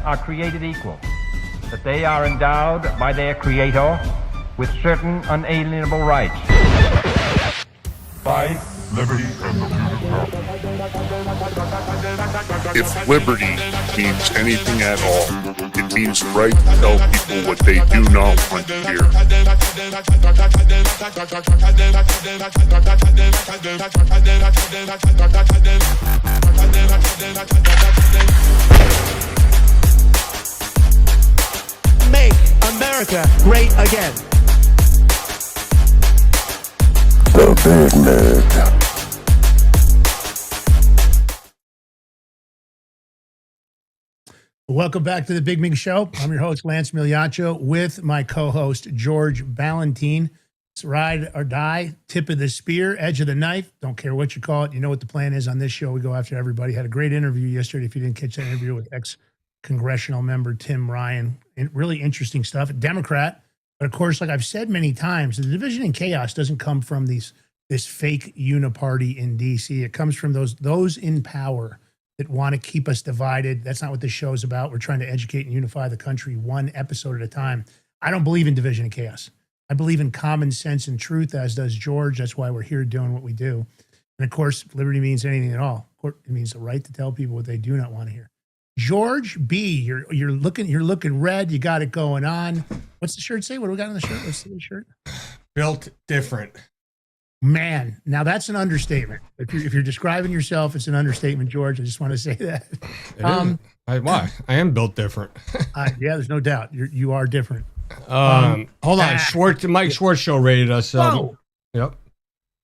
are created equal, that they are endowed by their Creator with certain unalienable rights. Life, liberty, and the pursuit of happiness. If liberty means anything at all, it means the right to tell people what they do not want to hear. Make America great again. The Big Mig. Welcome back to the Big Mig Show. I'm your host, Lance Migliaccio, with my co-host, George Ballantine. It's ride or die, tip of the spear, edge of the knife. Don't care what you call it. You know what the plan is on this show. We go after everybody. Had a great interview yesterday. If you didn't catch that interview with ex-congressional member Tim Ryan. Really interesting stuff. Democrat. But of course, like I've said many times, the division and chaos doesn't come from this fake uniparty in D.C. It comes from those in power that want to keep us divided. That's not what this show is about. We're trying to educate and unify the country one episode at a time. I don't believe in division and chaos. I believe in common sense and truth, as does George. That's why we're here doing what we do. And of course, liberty means anything at all. It means the right to tell people what they do not want to hear. George B, you're looking red. You got it going on. What's the shirt say? What do we got on the shirt? What's the shirt? Built different. Man, now that's an understatement. If you're describing yourself, it's an understatement, George. I just want to say that. Why? I am built different. Yeah, there's no doubt. You are different. Hold on. Mike Schwartz show rated us. Yep.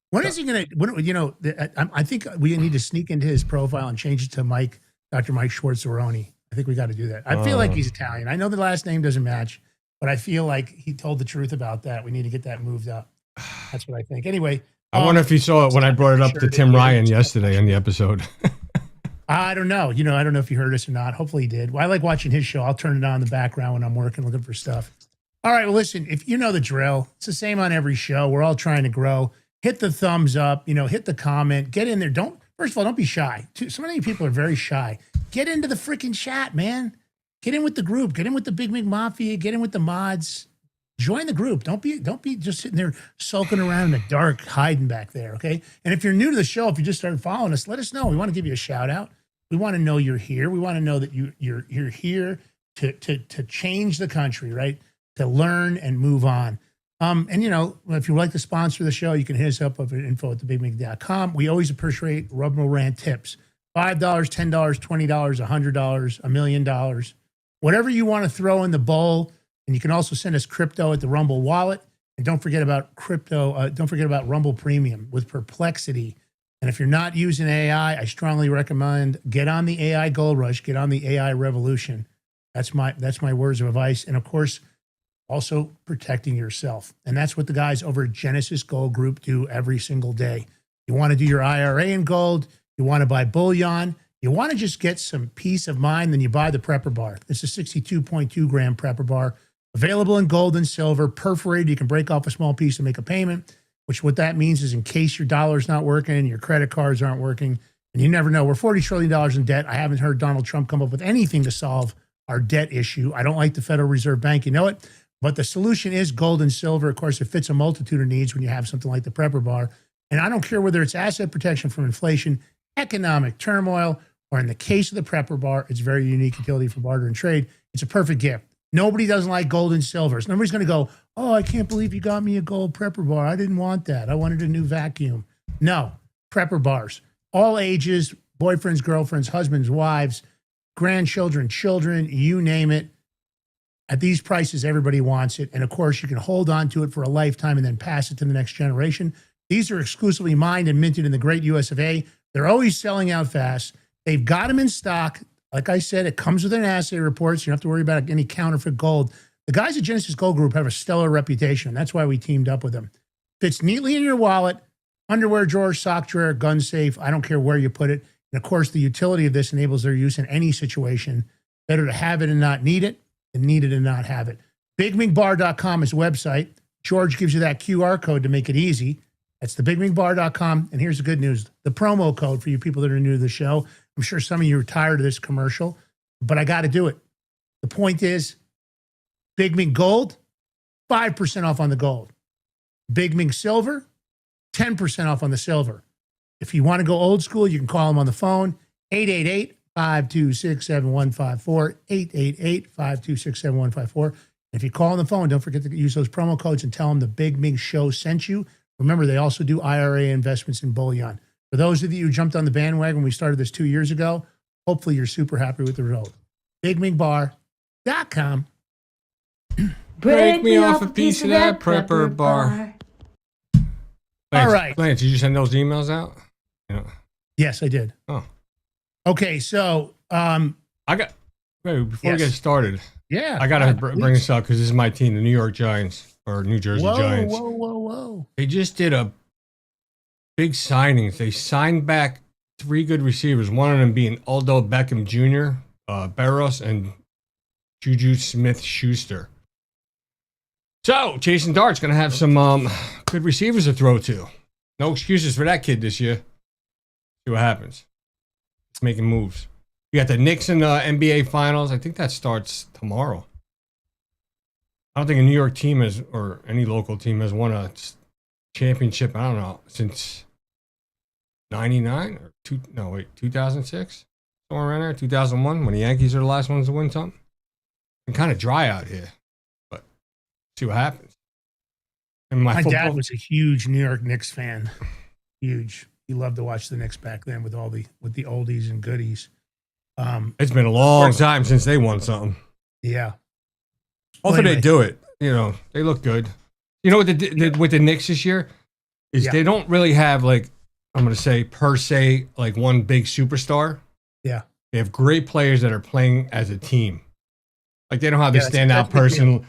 When is he going to, I think we need to sneak into his profile and change it to Dr. Mike Schwartz-Oroni. I think we got to do that. I feel like he's Italian. I know the last name doesn't match, but I feel like he told the truth about that. We need to get that moved up. That's what I think. Anyway. I wonder if he saw it when I brought it up to Tim Ryan yesterday in the episode. I don't know. I don't know if he heard us or not. Hopefully he did. Well, I like watching his show. I'll turn it on in the background when I'm working, looking for stuff. All right. Well, listen, if you know the drill, it's the same on every show. We're all trying to grow. Hit the thumbs up, hit the comment, get in there. First of all, don't be shy. So many people are very shy. Get into the freaking chat, man. Get in with the group. Get in with the Big Mig Mafia. Get in with the mods. Join the group. Don't be just sitting there sulking around in the dark, hiding back there, okay? And if you're new to the show, if you just started following us, let us know. We want to give you a shout out. We want to know you're here. We want to know that you're here to change the country, right? To learn and move on. And if you would like to sponsor the show, you can hit us up at info@thebigmig.com. We always appreciate Rubber Rant tips. $5, $10, $20, $100, $1 million. Whatever you want to throw in the bowl. And you can also send us crypto at the Rumble wallet. And don't forget about crypto. Don't forget about Rumble Premium with Perplexity. And if you're not using AI, I strongly recommend get on the AI gold rush, get on the AI revolution. That's my words of advice. And of course, also protecting yourself. And that's what the guys over at Genesis Gold Group do every single day. You want to do your IRA in gold. You want to buy bullion. You want to just get some peace of mind, then you buy the Prepper Bar. It's a 62.2 gram Prepper Bar. Available in gold and silver, perforated. You can break off a small piece and make a payment, which what that means is in case your dollar's not working, your credit cards aren't working, and you never know. We're $40 trillion in debt. I haven't heard Donald Trump come up with anything to solve our debt issue. I don't like the Federal Reserve Bank, you know it, but the solution is gold and silver. Of course, it fits a multitude of needs when you have something like the Prepper Bar. And I don't care whether it's asset protection from inflation, economic turmoil, or in the case of the Prepper Bar, it's very unique utility for barter and trade. It's a perfect gift. Nobody doesn't like gold and silver. So nobody's going to go, oh, I can't believe you got me a gold Prepper Bar. I didn't want that. I wanted a new vacuum. No, Prepper Bars. All ages, boyfriends, girlfriends, husbands, wives, grandchildren, children, you name it. At these prices, everybody wants it. And of course, you can hold on to it for a lifetime and then pass it to the next generation. These are exclusively mined and minted in the great US of A. They're always selling out fast. They've got them in stock. Like I said, it comes with an assay report, so you don't have to worry about any counterfeit gold. The guys at Genesis Gold Group have a stellar reputation, and that's why we teamed up with them. Fits neatly in your wallet, underwear drawer, sock drawer, gun safe. I don't care where you put it. And of course, the utility of this enables their use in any situation. Better to have it and not need it than need it and not have it. BigMigBar.com is a website. George gives you that QR code to make it easy. That's the BigMigBar.com. And here's the good news. The promo code for you people that are new to the show. I'm sure some of you are tired of this commercial, but I got to do it. The point is, Big Ming Gold, 5% off on the gold. Big Ming Silver, 10% off on the silver. If you want to go old school, you can call them on the phone, 888-526-7154, 888-526-7154. If you call on the phone, don't forget to use those promo codes and tell them the Big Ming Show sent you. Remember, they also do IRA investments in bullion. For those of you who jumped on the bandwagon when we started this 2 years ago, hopefully you're super happy with the result. BigMingBar.com. Break me off a piece of that prepper bar. Lance, All right. Lance, did you send those emails out? Yeah. Yes, I did. Oh. Okay, so I got wait, before we Yes. get started. yeah. I gotta please. bring this up because this is my team, the New York Giants or New Jersey Giants. Whoa. They just did a big signings. They signed back 3 good receivers. One of them being Aldo Beckham Jr., Barros, and Juju Smith-Schuster. So Jason Dart's gonna have some good receivers to throw to. No excuses for that kid this year. See what happens. It's making moves. You got the Knicks in the NBA Finals. I think that starts tomorrow. I don't think a New York team has, or any local team has won a championship, I don't know, since 99 or 2006? Somewhere around there, 2001, when the Yankees are the last ones to win something. It's kind of dry out here, but see what happens. And My dad was a huge New York Knicks fan. Huge. He loved to watch the Knicks back then with the oldies and goodies. It's been a long time since they won something. Yeah. Hopefully they do it. You know, they look good. You know what they did with the Knicks this year is they don't really have, like, I'm going to say per se, like one big superstar. Yeah. They have great players that are playing as a team. Like they don't have the standout person,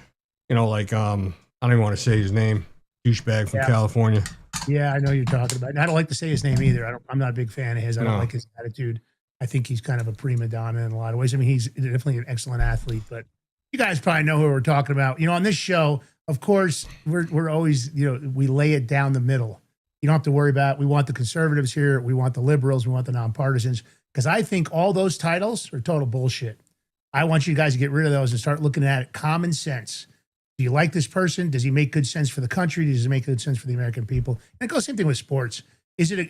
you know, like I don't even want to say his name, douchebag from California. Yeah, I know you're talking about. And I don't like to say his name either. I'm not a big fan of his. I don't like his attitude. I think he's kind of a prima donna in a lot of ways. I mean, he's definitely an excellent athlete, but you guys probably know who we're talking about. You know, on this show, of course, we're always, you know, we lay it down the middle. You don't have to worry about, we want the conservatives here, we want the liberals, we want the nonpartisans, because I think all those titles are total bullshit. I want you guys to get rid of those and start looking at it common sense. Do you like this person? Does he make good sense for the country? Does he make good sense for the American people? And it goes same thing with sports.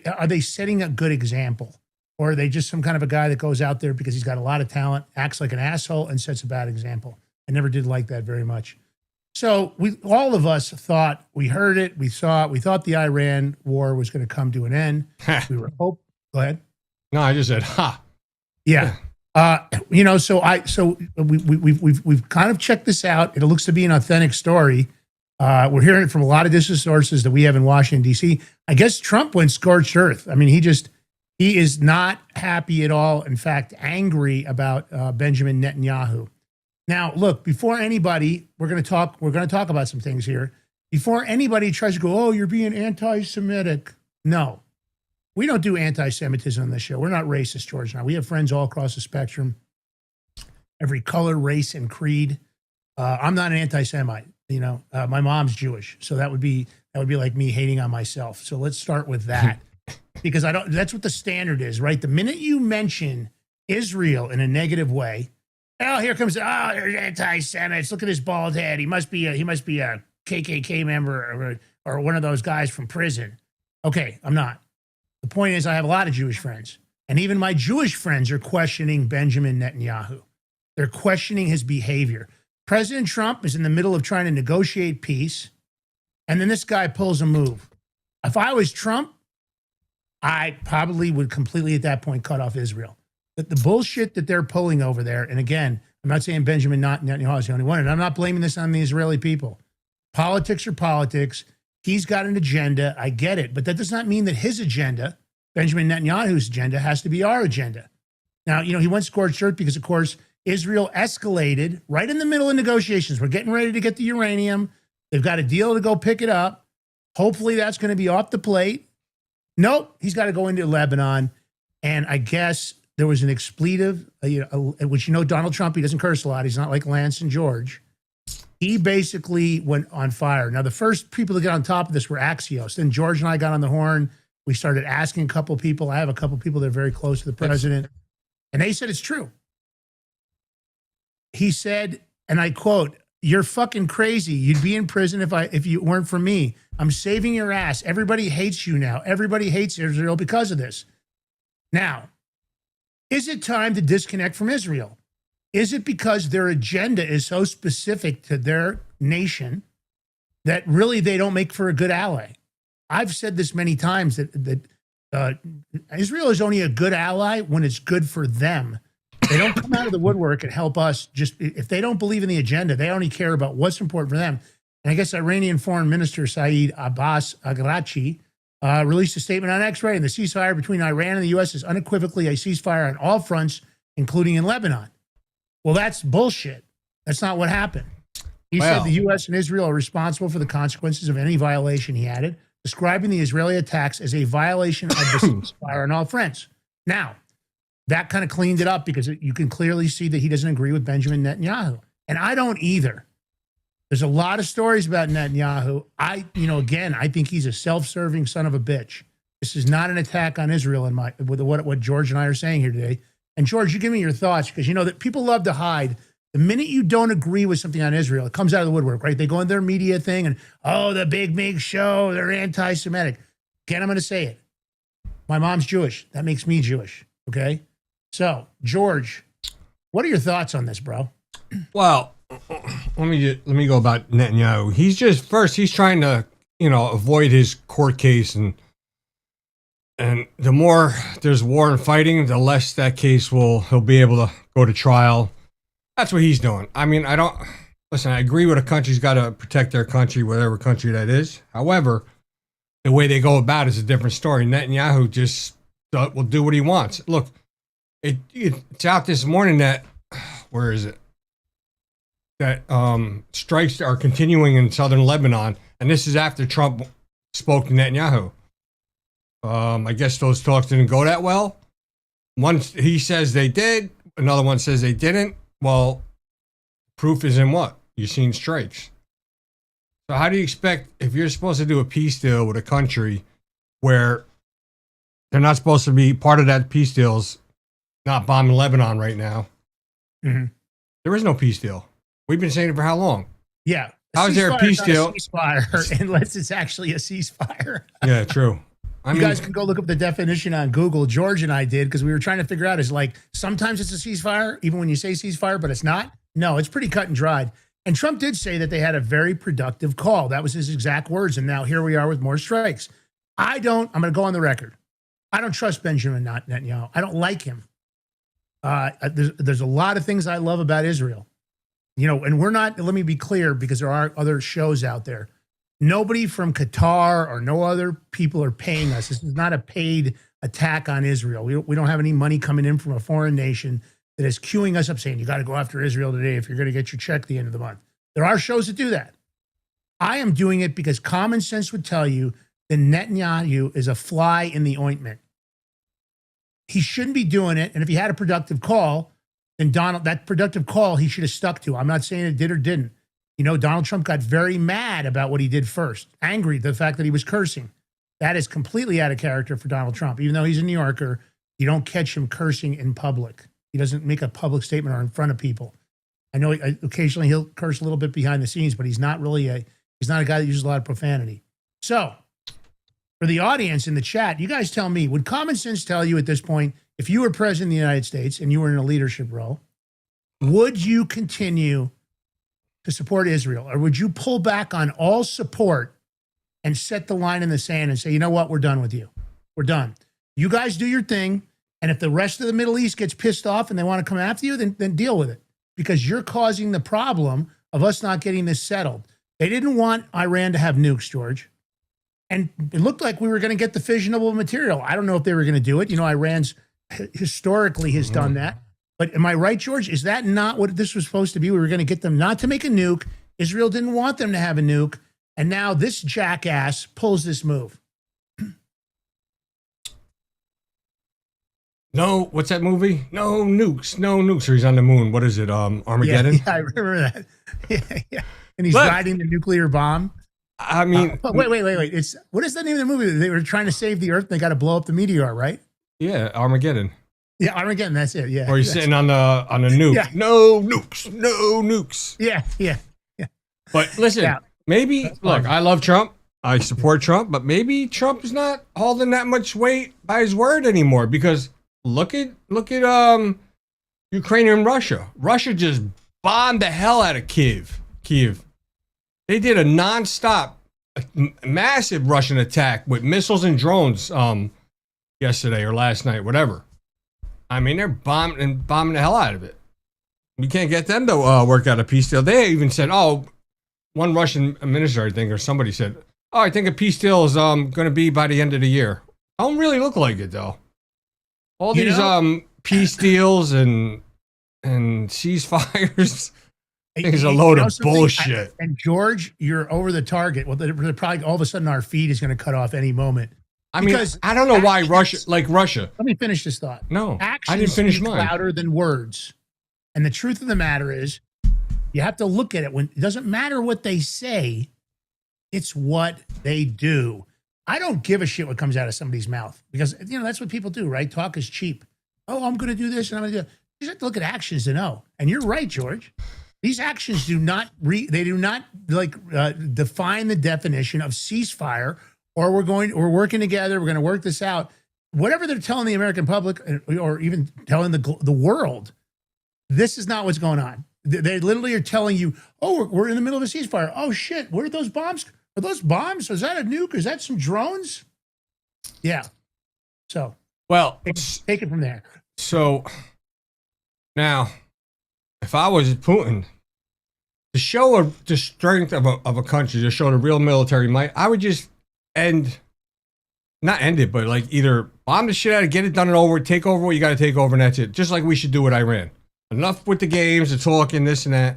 Are they setting a good example? Or are they just some kind of a guy that goes out there because he's got a lot of talent, acts like an asshole, and sets a bad example? I never did like that very much. So all of us thought, we heard it, we saw it, we thought the Iran war was going to come to an end. We were go ahead. No, I just said, ha. Yeah. You know, so we've kind of checked this out. It looks to be an authentic story. We're hearing it from a lot of different sources that we have in Washington, D.C. I guess Trump went scorched earth. I mean, he is not happy at all. In fact, angry about Benjamin Netanyahu. Now, look, before anybody, we're going to talk about some things here. Before anybody tries to go, oh, you're being anti-Semitic. No, we don't do anti-Semitism on this show. We're not racist, George. Now, we have friends all across the spectrum, every color, race, and creed. I'm not an anti-Semite. You know, my mom's Jewish, so that would be like me hating on myself. So let's start with that, because that's what the standard is, right? The minute you mention Israel in a negative way, oh, here comes there's anti-Semites. Look at his bald head. He must be a KKK member or one of those guys from prison. Okay, I'm not. The point is, I have a lot of Jewish friends, and even my Jewish friends are questioning Benjamin Netanyahu. They're questioning his behavior. President Trump is in the middle of trying to negotiate peace, and then this guy pulls a move. If I was Trump, I probably would completely at that point cut off Israel. But the bullshit that they're pulling over there, and again, I'm not saying Benjamin Netanyahu is the only one, and I'm not blaming this on the Israeli people. Politics are politics. He's got an agenda. I get it. But that does not mean that his agenda, Benjamin Netanyahu's agenda, has to be our agenda. Now, you know, he went scorched earth because, of course, Israel escalated right in the middle of negotiations. We're getting ready to get the uranium. They've got a deal to go pick it up. Hopefully that's going to be off the plate. Nope, he's got to go into Lebanon. And I guess there was an expletive, which, you know, Donald Trump, he doesn't curse a lot. He's not like Lance and George. He basically went on fire. Now, the first people to get on top of this were Axios. Then George and I got on the horn. We started asking a couple people. I have a couple people that are very close to the president. And they said it's true. he said, and I quote, "You're fucking crazy. You'd be in prison if you weren't for me. I'm saving your ass. Everybody hates you now. Everybody hates Israel because of this." Now, is it time to disconnect from Israel? Is it because their agenda is so specific to their nation that really they don't make for a good ally? I've said this many times that Israel is only a good ally when it's good for them. They don't come out of the woodwork and help us. Just if they don't believe in the agenda, they only care about what's important for them. And I guess Iranian Foreign Minister Seyed Abbas Araghchi released a statement on X writing the ceasefire between Iran and the U.S. is unequivocally a ceasefire on all fronts, including in Lebanon. Well, that's bullshit. That's not what happened. He said the U.S. and Israel are responsible for the consequences of any violation, he added, describing the Israeli attacks as a violation of the ceasefire on all fronts. Now, that kind of cleaned it up because you can clearly see that he doesn't agree with Benjamin Netanyahu. And I don't either. There's a lot of stories about Netanyahu. Again, I think he's a self-serving son of a bitch. This is not an attack on Israel with what George and I are saying here today. And George, you give me your thoughts because you know that people love to hide. The minute you don't agree with something on Israel, it comes out of the woodwork, right? They go in their media thing and, the big show, they're anti-Semitic. Again, I'm going to say it. My mom's Jewish. That makes me Jewish, okay? So, George, what are your thoughts on this, bro? Well, let me go about Netanyahu. He's trying to, avoid his court case, and the more there's war and fighting, the less that case he'll be able to go to trial. That's what he's doing. I mean, I agree with a country's got to protect their country, whatever country that is. However, the way they go about it is a different story. Netanyahu just will do what he wants. Look, it's out this morning that, where is it? That strikes are continuing in southern Lebanon, and this is after Trump spoke to Netanyahu. I guess those talks didn't go that well. One, he says they did. Another one says they didn't. Well, proof is in what? You've seen strikes. So how do you expect, if you're supposed to do a peace deal with a country where they're not supposed to be part of that peace deal's not bombing Lebanon right now? Mm-hmm. There is no peace deal. We've been saying it for how long? Yeah. How is there a peace deal? A ceasefire, unless it's actually a ceasefire. Yeah, true. You guys can go look up the definition on Google. George and I did because we were trying to figure out is like sometimes it's a ceasefire, even when you say ceasefire, but it's not. No, it's pretty cut and dried. And Trump did say that they had a very productive call. That was his exact words. And now here we are with more strikes. I'm going to go on the record. I don't trust Benjamin Netanyahu. I don't like him. There's a lot of things I love about Israel. And we're not, let me be clear, because there are other shows out there. Nobody from Qatar or no other people are paying us. This is not a paid attack on Israel. We don't have any money coming in from a foreign nation that is queuing us up saying, you got to go after Israel today if you're going to get your check at the end of the month. There are shows that do that. I am doing it because common sense would tell you that Netanyahu is a fly in the ointment. He shouldn't be doing it. And if he had a productive call, then that productive call he should have stuck to. I'm not saying it did or didn't. Donald Trump got very mad about what he did first, angry at the fact that he was cursing. That is completely out of character for Donald Trump. Even though he's a New Yorker, you don't catch him cursing in public. He doesn't make a public statement or in front of people. I know occasionally he'll curse a little bit behind the scenes, but he's not a guy that uses a lot of profanity. So for the audience in the chat, you guys tell me, would common sense tell you at this point, if you were president of the United States and you were in a leadership role, would you continue to support Israel, or would you pull back on all support and set the line in the sand and say, you know what, we're done with you. We're done. You guys do your thing, and if the rest of the Middle East gets pissed off and they want to come after you, then deal with it, because you're causing the problem of us not getting this settled. They didn't want Iran to have nukes, George, and it looked like we were going to get the fissionable material. I don't know if they were going to do it. Iran's historically has done that. But am I right, George? Is that not what this was supposed to be? We were going to get them not to make a nuke. Israel didn't want them to have a nuke. And now this jackass pulls this move. No, what's that movie? No nukes, or he's on the moon. What is it? Armageddon? Yeah, I remember that. Yeah. And he's riding the nuclear bomb. I mean... wait. What is the name of the movie? They were trying to save the Earth and they got to blow up the meteor, right? Yeah, Armageddon. Yeah, Armageddon. That's it. Yeah. Or he's sitting on the nuke. Yeah. No nukes. No nukes. Yeah. Yeah. But listen, Yeah. maybe look. I love Trump. I support Trump, but maybe Trump is not holding that much weight by his word anymore. Because look at Ukraine and Russia. Russia just bombed the hell out of Kiev. They did a nonstop, massive Russian attack with missiles and drones yesterday or last night, whatever. I mean, they're bombing the hell out of it. We can't get them to work out a peace deal. They even said, one Russian minister, I think, or somebody said, I think a peace deal is going to be by the end of the year. Don't really look like it, though. All these peace deals and ceasefires, I think it's a load of bullshit. And George, you're over the target. Well, they're probably all of a sudden our feed is going to cut off any moment. I mean, I don't know why Russia. Let me finish this thought. No, actions I didn't finish speak mine. Louder than words. And the truth of the matter is, you have to look at it when it doesn't matter what they say, it's what they do. I don't give a shit what comes out of somebody's mouth because that's what people do, right? Talk is cheap. Oh, I'm going to do this and I'm going to do that. You just have to look at actions to know. And you're right, George. These actions do not define the definition of ceasefire. Or we're working together. We're going to work this out. Whatever they're telling the American public, or even telling the world, this is not what's going on. They literally are telling you, "Oh, we're in the middle of a ceasefire." Oh shit! Where are those bombs? Are those bombs? Is that a nuke? Is that some drones? Yeah. So, take it from there. So now, if I was Putin, to show the strength of a country, to show the real military might, I would just not end it, but either bomb the shit out of it, get it done and over, take over what you got to take over, and that's it. Just like we should do with Iran. Enough with the games, the talking, this and that.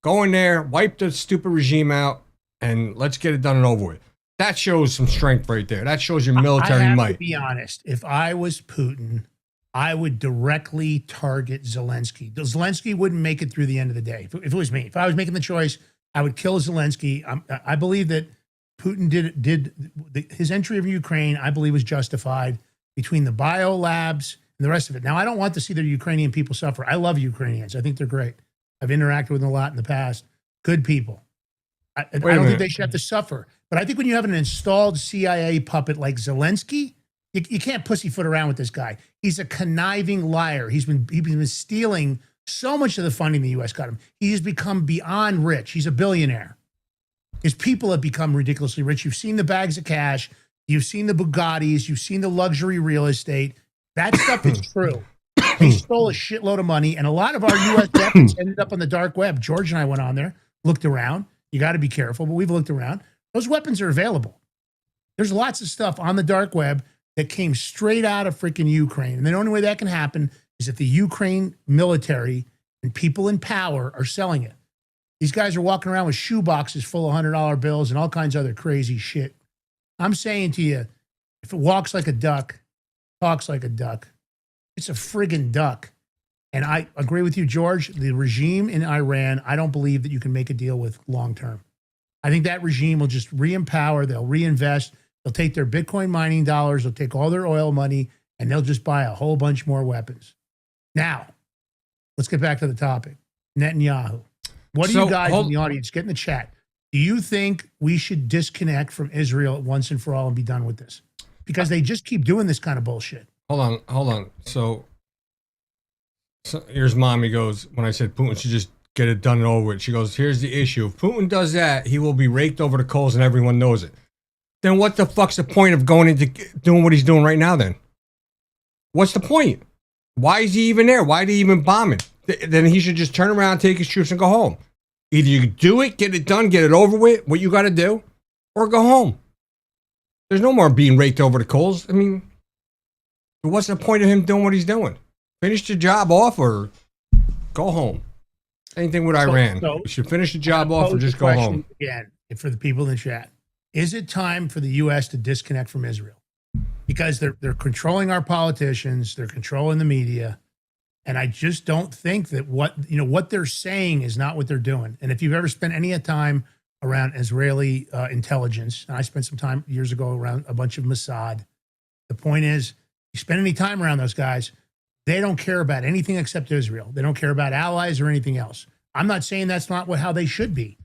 Go in there, wipe the stupid regime out, and let's get it done and over with. That shows some strength right there. That shows your military might. To be honest, if I was Putin, I would directly target Zelensky. Zelensky wouldn't make it through the end of the day. If it was me, if I was making the choice, I would kill Zelensky. I believe that Putin his entry of Ukraine, I believe, was justified between the bio labs and the rest of it. Now, I don't want to see the Ukrainian people suffer. I love Ukrainians. I think they're great. I've interacted with them a lot in the past. Good people. I don't think they should have to suffer. But I think when you have an installed CIA puppet like Zelensky, you can't pussyfoot around with this guy. He's a conniving liar. He's been stealing so much of the funding the U.S. got him. He has become beyond rich. He's a billionaire. His people have become ridiculously rich. You've seen the bags of cash. You've seen the Bugattis. You've seen the luxury real estate. That stuff is true. They stole a shitload of money, and a lot of our U.S. weapons ended up on the dark web. George and I went on there, looked around. You got to be careful, but we've looked around. Those weapons are available. There's lots of stuff on the dark web that came straight out of freaking Ukraine. And the only way that can happen is if the Ukraine military and people in power are selling it. These guys are walking around with shoe boxes full of $100 bills and all kinds of other crazy shit. I'm saying to you, if it walks like a duck, talks like a duck, it's a friggin' duck. And I agree with you, George. The regime in Iran, I don't believe that you can make a deal with long term. I think that regime will just re-empower. They'll reinvest. They'll take their Bitcoin mining dollars. They'll take all their oil money, and they'll just buy a whole bunch more weapons. Now, let's get back to the topic. Netanyahu. What do you guys in the audience, get in the chat? Do you think we should disconnect from Israel once and for all and be done with this? Because they just keep doing this kind of bullshit. Hold on. So here's Mommy goes, when I said Putin should just get it done and over with, she goes, here's the issue. If Putin does that, he will be raked over the coals and everyone knows it. Then what the fuck's the point of going into doing what he's doing right now then? What's the point? Why is he even there? Why did he even bomb it? Then he should just turn around, take his troops and go home. Either you do it, get it done, get it over with, what you got to do, or go home. There's no more being raked over the coals. I mean, what's the point of him doing what he's doing? Finish the job off or go home. Same thing with Iran. You should finish the job off or just go home. Again, for the people in the chat, is it time for the U.S. to disconnect from Israel? Because they're controlling our politicians, they're controlling the media, and I just don't think that what they're saying is not what they're doing. And if you've ever spent any time around Israeli intelligence, and I spent some time years ago around a bunch of Mossad, the point is, you spend any time around those guys, they don't care about anything except Israel. They don't care about allies or anything else. I'm not saying that's not how they should be.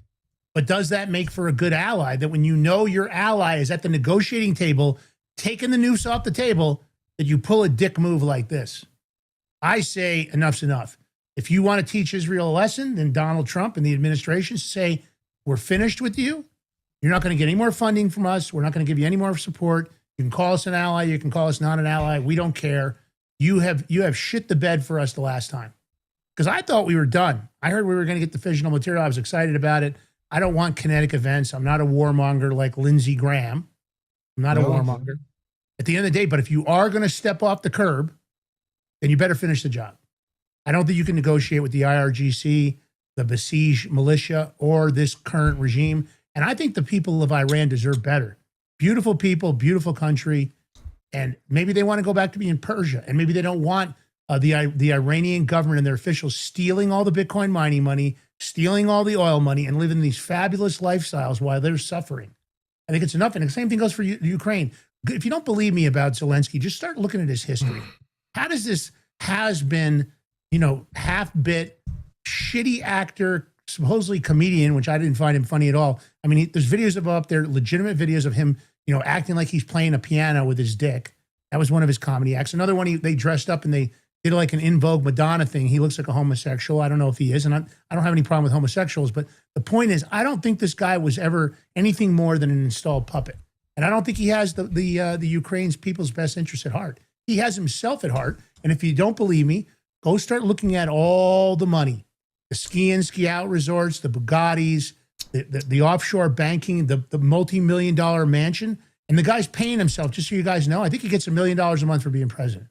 But does that make for a good ally, that when you know your ally is at the negotiating table, taking the noose off the table, that you pull a dick move like this? I say enough's enough. If you want to teach Israel a lesson, then Donald Trump and the administration say, we're finished with you. You're not going to get any more funding from us. We're not going to give you any more support. You can call us an ally. You can call us not an ally. We don't care. You have shit the bed for us the last time. Because I thought we were done. I heard we were going to get the fissional material. I was excited about it. I don't want kinetic events. I'm not a warmonger like Lindsey Graham. I'm not a warmonger. At the end of the day, but if you are going to step off the curb, then you better finish the job. I don't think you can negotiate with the IRGC, the besieged militia, or this current regime. And I think the people of Iran deserve better. Beautiful people, beautiful country. And maybe they want to go back to being Persia. And maybe they don't want the Iranian government and their officials stealing all the Bitcoin mining money, stealing all the oil money, and living these fabulous lifestyles while they're suffering. I think it's enough. And the same thing goes for Ukraine. If you don't believe me about Zelensky, just start looking at his history. How does this has been, half-bit, shitty actor, supposedly comedian, which I didn't find him funny at all. I mean, there's videos of up there, legitimate videos of him, acting like he's playing a piano with his dick. That was one of his comedy acts. Another one, they dressed up and they did like an In Vogue Madonna thing. He looks like a homosexual. I don't know if he is, and I don't have any problem with homosexuals, but the point is, I don't think this guy was ever anything more than an installed puppet. And I don't think he has the Ukraine's people's best interests at heart. He has himself at heart. And if you don't believe me, go start looking at all the money, the ski in, ski out resorts, the Bugattis, the offshore banking, the multi-million-dollar mansion. And the guy's paying himself, just so you guys know, I think he gets $1 million a month for being president.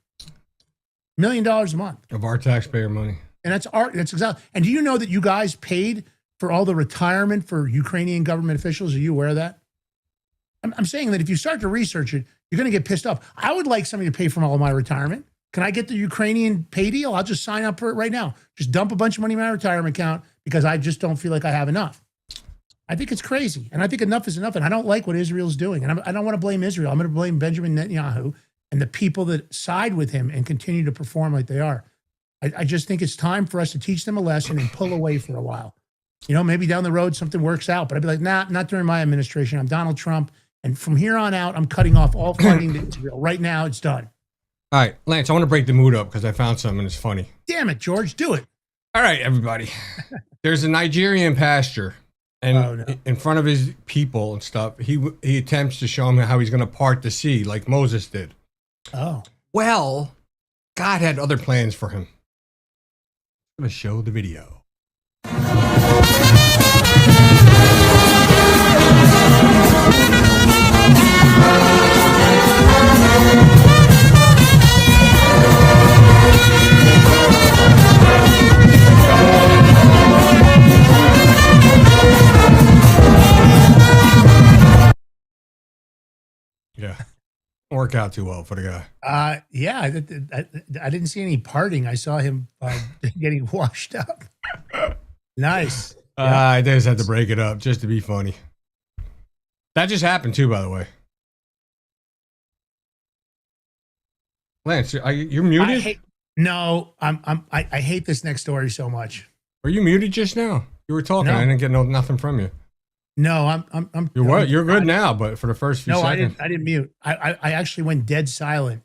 $1 million a month. Of our taxpayer money. And that's exactly. And do you know that you guys paid for all the retirement for Ukrainian government officials? Are you aware of that? I'm saying that if you start to research it, you're going to get pissed off. I would like somebody to pay for all of my retirement. Can I get the Ukrainian pay deal? I'll just sign up for it right now. Just dump a bunch of money in my retirement account because I just don't feel like I have enough. I think it's crazy. And I think enough is enough. And I don't like what Israel's doing. And I don't want to blame Israel. I'm going to blame Benjamin Netanyahu and the people that side with him and continue to perform like they are. I just think it's time for us to teach them a lesson and pull away for a while. Maybe down the road something works out. But I'd be like, nah, not during my administration. I'm Donald Trump. And from here on out, I'm cutting off all funding to Israel. Right now, it's done. All right, Lance, I want to break the mood up because I found something that's funny. Damn it, George, do it. All right, everybody. There's a Nigerian pastor, and in front of his people and stuff, he attempts to show him how he's going to part the sea like Moses did. Oh. Well, God had other plans for him. I'm going to show the video. Yeah, work out too well for the guy. Yeah, I didn't see any parting. I saw him getting washed up. Nice. I just had to break it up just to be funny. That just happened too, by the way. Lance, you're muted. I hate this next story so much. Were you muted just now? You were talking. No. I didn't get nothing from you. No, I'm. You're good now, but for the first few seconds. I didn't mute. I actually went dead silent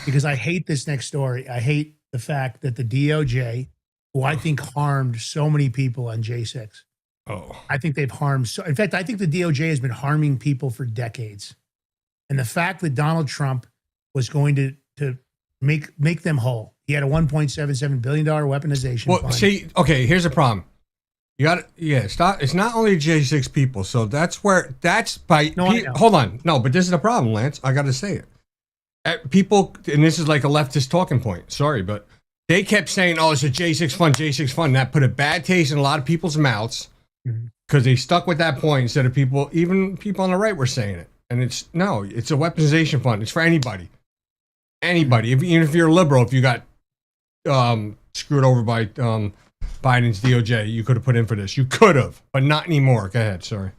because I hate this next story. I hate the fact that the DOJ, who I think harmed so many people on J6. Oh. I think they've harmed so. In fact, I think the DOJ has been harming people for decades, and the fact that Donald Trump was going to make them whole. He had a $1.77 billion weaponization fund. See, okay, here's the problem. You got to, stop. It's not only J6 people. So hold on. No, but this is the problem, Lance. I got to say it. People, and this is like a leftist talking point. Sorry, but they kept saying, oh, it's a J6 fund. That put a bad taste in a lot of people's mouths because they stuck with that point instead of even people on the right were saying it. And it's a weaponization fund. It's for anybody. Anybody. Even if you're a liberal, if you got screwed over by Biden's DOJ, you could have put in for this. You could have, but not anymore. Go ahead. Sorry.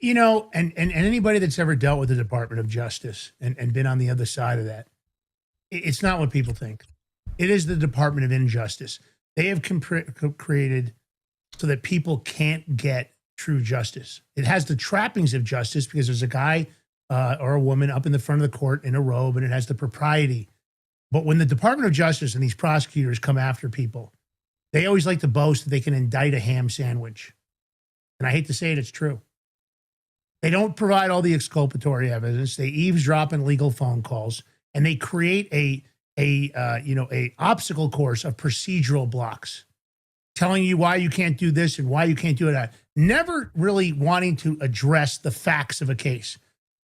And anybody that's ever dealt with the Department of Justice and been on the other side of that, It's not what people think. It is the Department of Injustice. They have created so that people can't get true justice. It has the trappings of justice because there's a guy or a woman up in the front of the court in a robe, and it has the propriety. But when the Department of Justice and these prosecutors come after people, they always like to boast that they can indict a ham sandwich. And I hate to say it, it's true. They don't provide all the exculpatory evidence. They eavesdrop in legal phone calls, and they create a obstacle course of procedural blocks, telling you why you can't do this and why you can't do that. Never really wanting to address the facts of a case.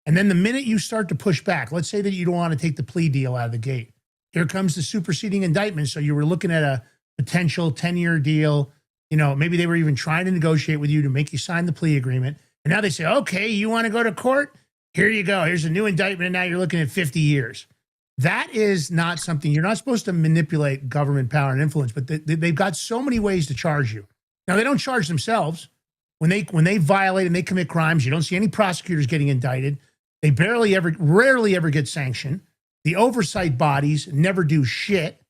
And then the minute you start to push back, let's say that you don't want to take the plea deal out of the gate. Here comes the superseding indictment. So you were looking at a potential 10-year deal. You know, maybe they were even trying to negotiate with you to make you sign the plea agreement. And now they say, okay, you want to go to court? Here you go. Here's a new indictment. And now you're looking at 50 years. That is not something, you're not supposed to manipulate government power and influence, but they've got so many ways to charge you. Now, they don't charge themselves. When they violate and they commit crimes, you don't see any prosecutors getting indicted. They rarely ever get sanctioned. The oversight bodies never do shit.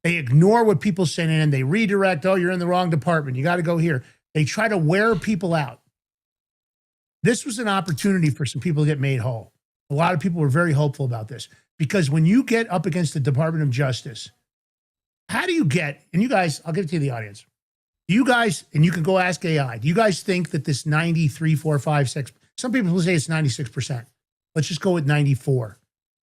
They ignore what people send in. They redirect, oh, you're in the wrong department. You got to go here. They try to wear people out. This was an opportunity for some people to get made whole. A lot of people were very hopeful about this. Because when you get up against the Department of Justice, how do you get, and you guys, I'll give it to the audience. You guys, and you can go ask AI, do you guys think that this 93, 4, 5, 6, some people will say it's 96%. Let's just go with 94.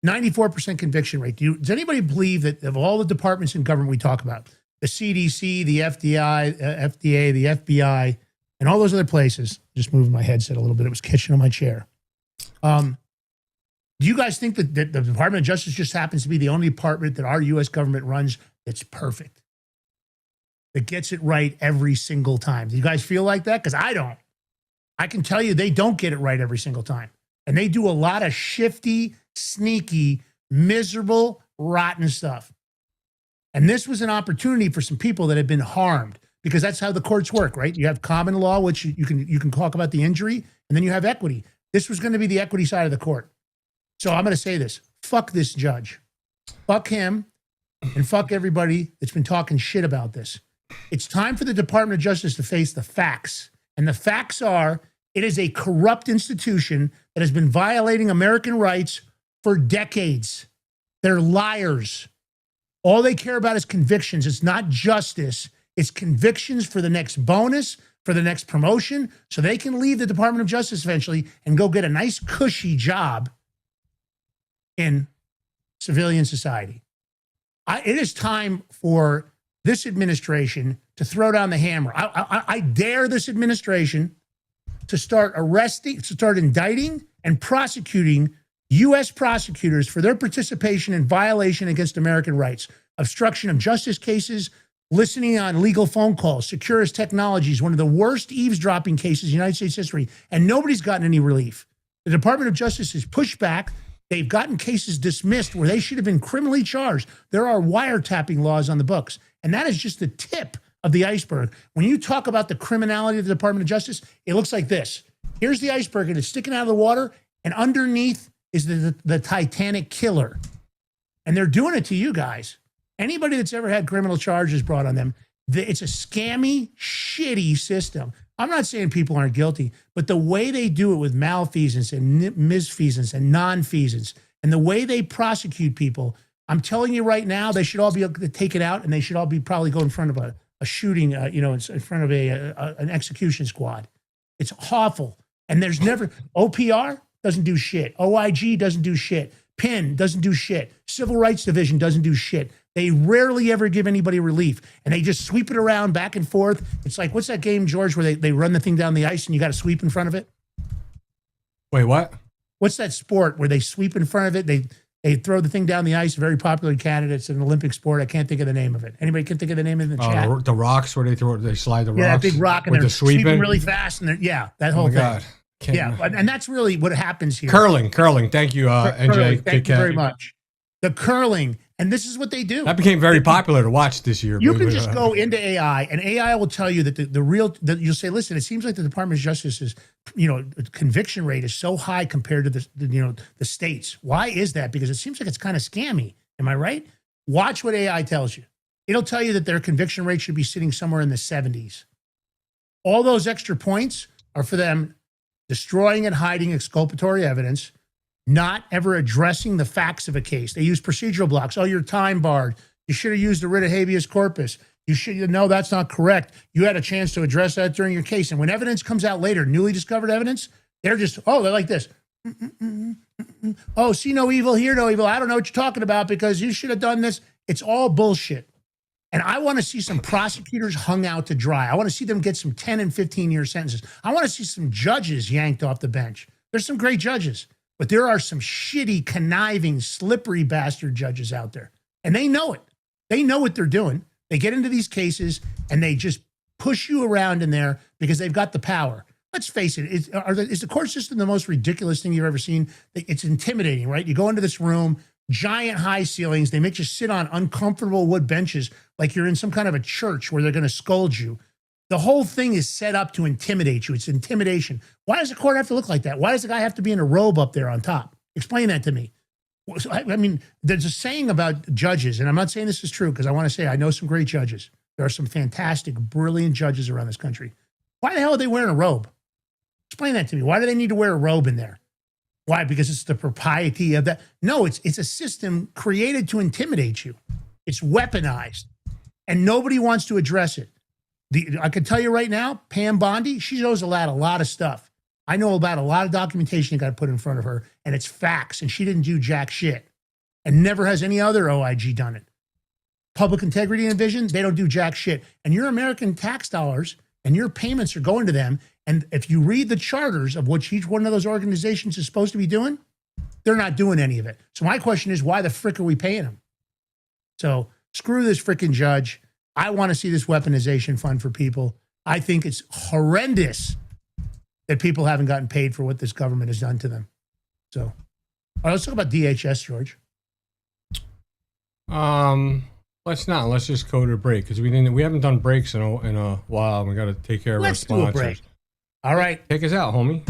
94% conviction rate. Does anybody believe that of all the departments in government we talk about, the CDC, the FDA, the FBI, and all those other places, just moving my headset a little bit, it was catching on my chair. Do you guys think that the Department of Justice just happens to be the only department that our U.S. government runs that's perfect, that gets it right every single time? Do you guys feel like that? Because I don't. I can tell you they don't get it right every single time. And they do a lot of shifty, sneaky, miserable, rotten stuff. And this was an opportunity for some people that have been harmed, because that's how the courts work, right? You have common law, which you can talk about the injury, and then you have equity. This was going to be the equity side of the court. So I'm going to say this. Fuck this judge. Fuck him, and fuck everybody that's been talking shit about this. It's time for the Department of Justice to face the facts. And the facts are, it is a corrupt institution that has been violating American rights for decades. They're liars. All they care about is convictions. It's not justice. It's convictions for the next bonus, for the next promotion, so they can leave the Department of Justice eventually and go get a nice cushy job in civilian society. It is time for this administration to throw down the hammer. I dare this administration to start arresting, to start indicting and prosecuting U.S. prosecutors for their participation in violation against American rights, obstruction of justice cases, listening on legal phone calls, Securus Technologies, one of the worst eavesdropping cases in United States history, and nobody's gotten any relief. The Department of Justice has pushed back. They've gotten cases dismissed where they should have been criminally charged. There are wiretapping laws on the books, and that is just the tip of the iceberg. When you talk about the criminality of the Department of Justice, it looks like this. Here's the iceberg, and it's sticking out of the water, and underneath is the Titanic killer. And they're doing it to you guys. Anybody that's ever had criminal charges brought on them, it's a scammy, shitty system. I'm not saying people aren't guilty, but the way they do it with malfeasance and misfeasance and nonfeasance, and the way they prosecute people, I'm telling you right now, they should all be able to take it out, and they should all be probably go in front of a shooting, in front of an execution squad. It's awful. And there's never, OPR doesn't do shit. OIG doesn't do shit. PIN doesn't do shit. Civil Rights Division doesn't do shit. They rarely ever give anybody relief, and they just sweep it around back and forth. It's like, what's that game, George, where they run the thing down the ice and you got to sweep in front of it? Wait, what? What's that sport where they sweep in front of it? They throw the thing down the ice. Very popular in Canada. It's an Olympic sport. I can't think of the name of it. Anybody can think of the name in the chat? The rocks where they slide the rocks. Yeah, that big rock, and with they're the sweeping really fast. And that whole oh my thing. God. Yeah, and that's really what happens here. Curling. Thank you, NJ. Thank you very much. The curling, and this is what they do. That became very popular to watch this year. You can just go into AI, and AI will tell you that you'll say, listen, it seems like the Department of Justice's, conviction rate is so high compared to the states. Why is that? Because it seems like it's kind of scammy. Am I right? Watch what AI tells you. It'll tell you that their conviction rate should be sitting somewhere in the 70s. All those extra points are for them destroying and hiding exculpatory evidence, not ever addressing the facts of a case. They use procedural blocks. Oh, you're time barred. You should have used the writ of habeas corpus. You should, no, that's not correct. You had a chance to address that during your case. And when evidence comes out later, newly discovered evidence, they're just, they're like this. Oh, see no evil, hear no evil. I don't know what you're talking about because you should have done this. It's all bullshit. And I want to see some prosecutors hung out to dry. I want to see them get some 10 and 15-year sentences. I want to see some judges yanked off the bench. There's some great judges, but there are some shitty, conniving, slippery bastard judges out there. And they know it. They know what they're doing. They get into these cases and they just push you around in there because they've got the power. Let's face it. Is the court system the most ridiculous thing you've ever seen? It's intimidating, right? You go into this room, giant high ceilings. They make you sit on uncomfortable wood benches like you're in some kind of a church where they're going to scold you. The whole thing is set up to intimidate you. It's intimidation. Why does the court have to look like that? Why does the guy have to be in a robe up there on top? Explain that to me. I mean, there's a saying about judges, and I'm not saying this is true because I want to say I know some great judges. There are some fantastic, brilliant judges around this country. Why the hell are they wearing a robe? Explain that to me. Why do they need to wear a robe in there? Why? Because it's the propriety of that? No, it's a system created to intimidate you. It's weaponized, and nobody wants to address it. I can tell you right now, Pam Bondi, she knows a lot of stuff. I know about a lot of documentation that got put in front of her, and it's facts, and she didn't do jack shit. And never has any other OIG done it. Public integrity and vision, they don't do jack shit. And your American tax dollars and your payments are going to them. And if you read the charters of what each one of those organizations is supposed to be doing, they're not doing any of it. So my question is, why the frick are we paying them? So screw this frickin' judge. I want to see this weaponization fund for people. I think it's horrendous that people haven't gotten paid for what this government has done to them. So, all right, let's talk about DHS, George. Let's not. Let's just go to a break because we haven't done breaks in a while. We got to take care of our sponsors. Let's do a break. All right. Take us out, homie.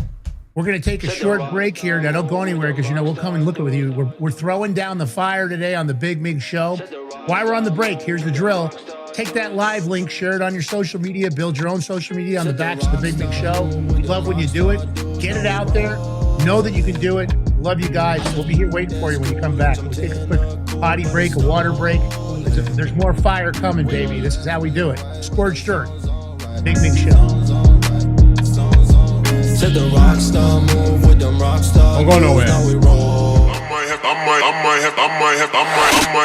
We're going to take a short break here. Now, don't go anywhere because, we'll come and look at with you. We're throwing down the fire today on the Big Mig Show. While we're on the break, here's the drill. Take that live link, share it on your social media, build your own social media on the backs of the Big Mig Show. We love when you do it. Get it out there. Know that you can do it. Love you guys. We'll be here waiting for you when you come back. We'll take a quick potty break, a water break. There's more fire coming, baby. This is how we do it. Scorched Earth. Big Mig Show. To the rock star move with them rock stars. I'm going nowhere. I might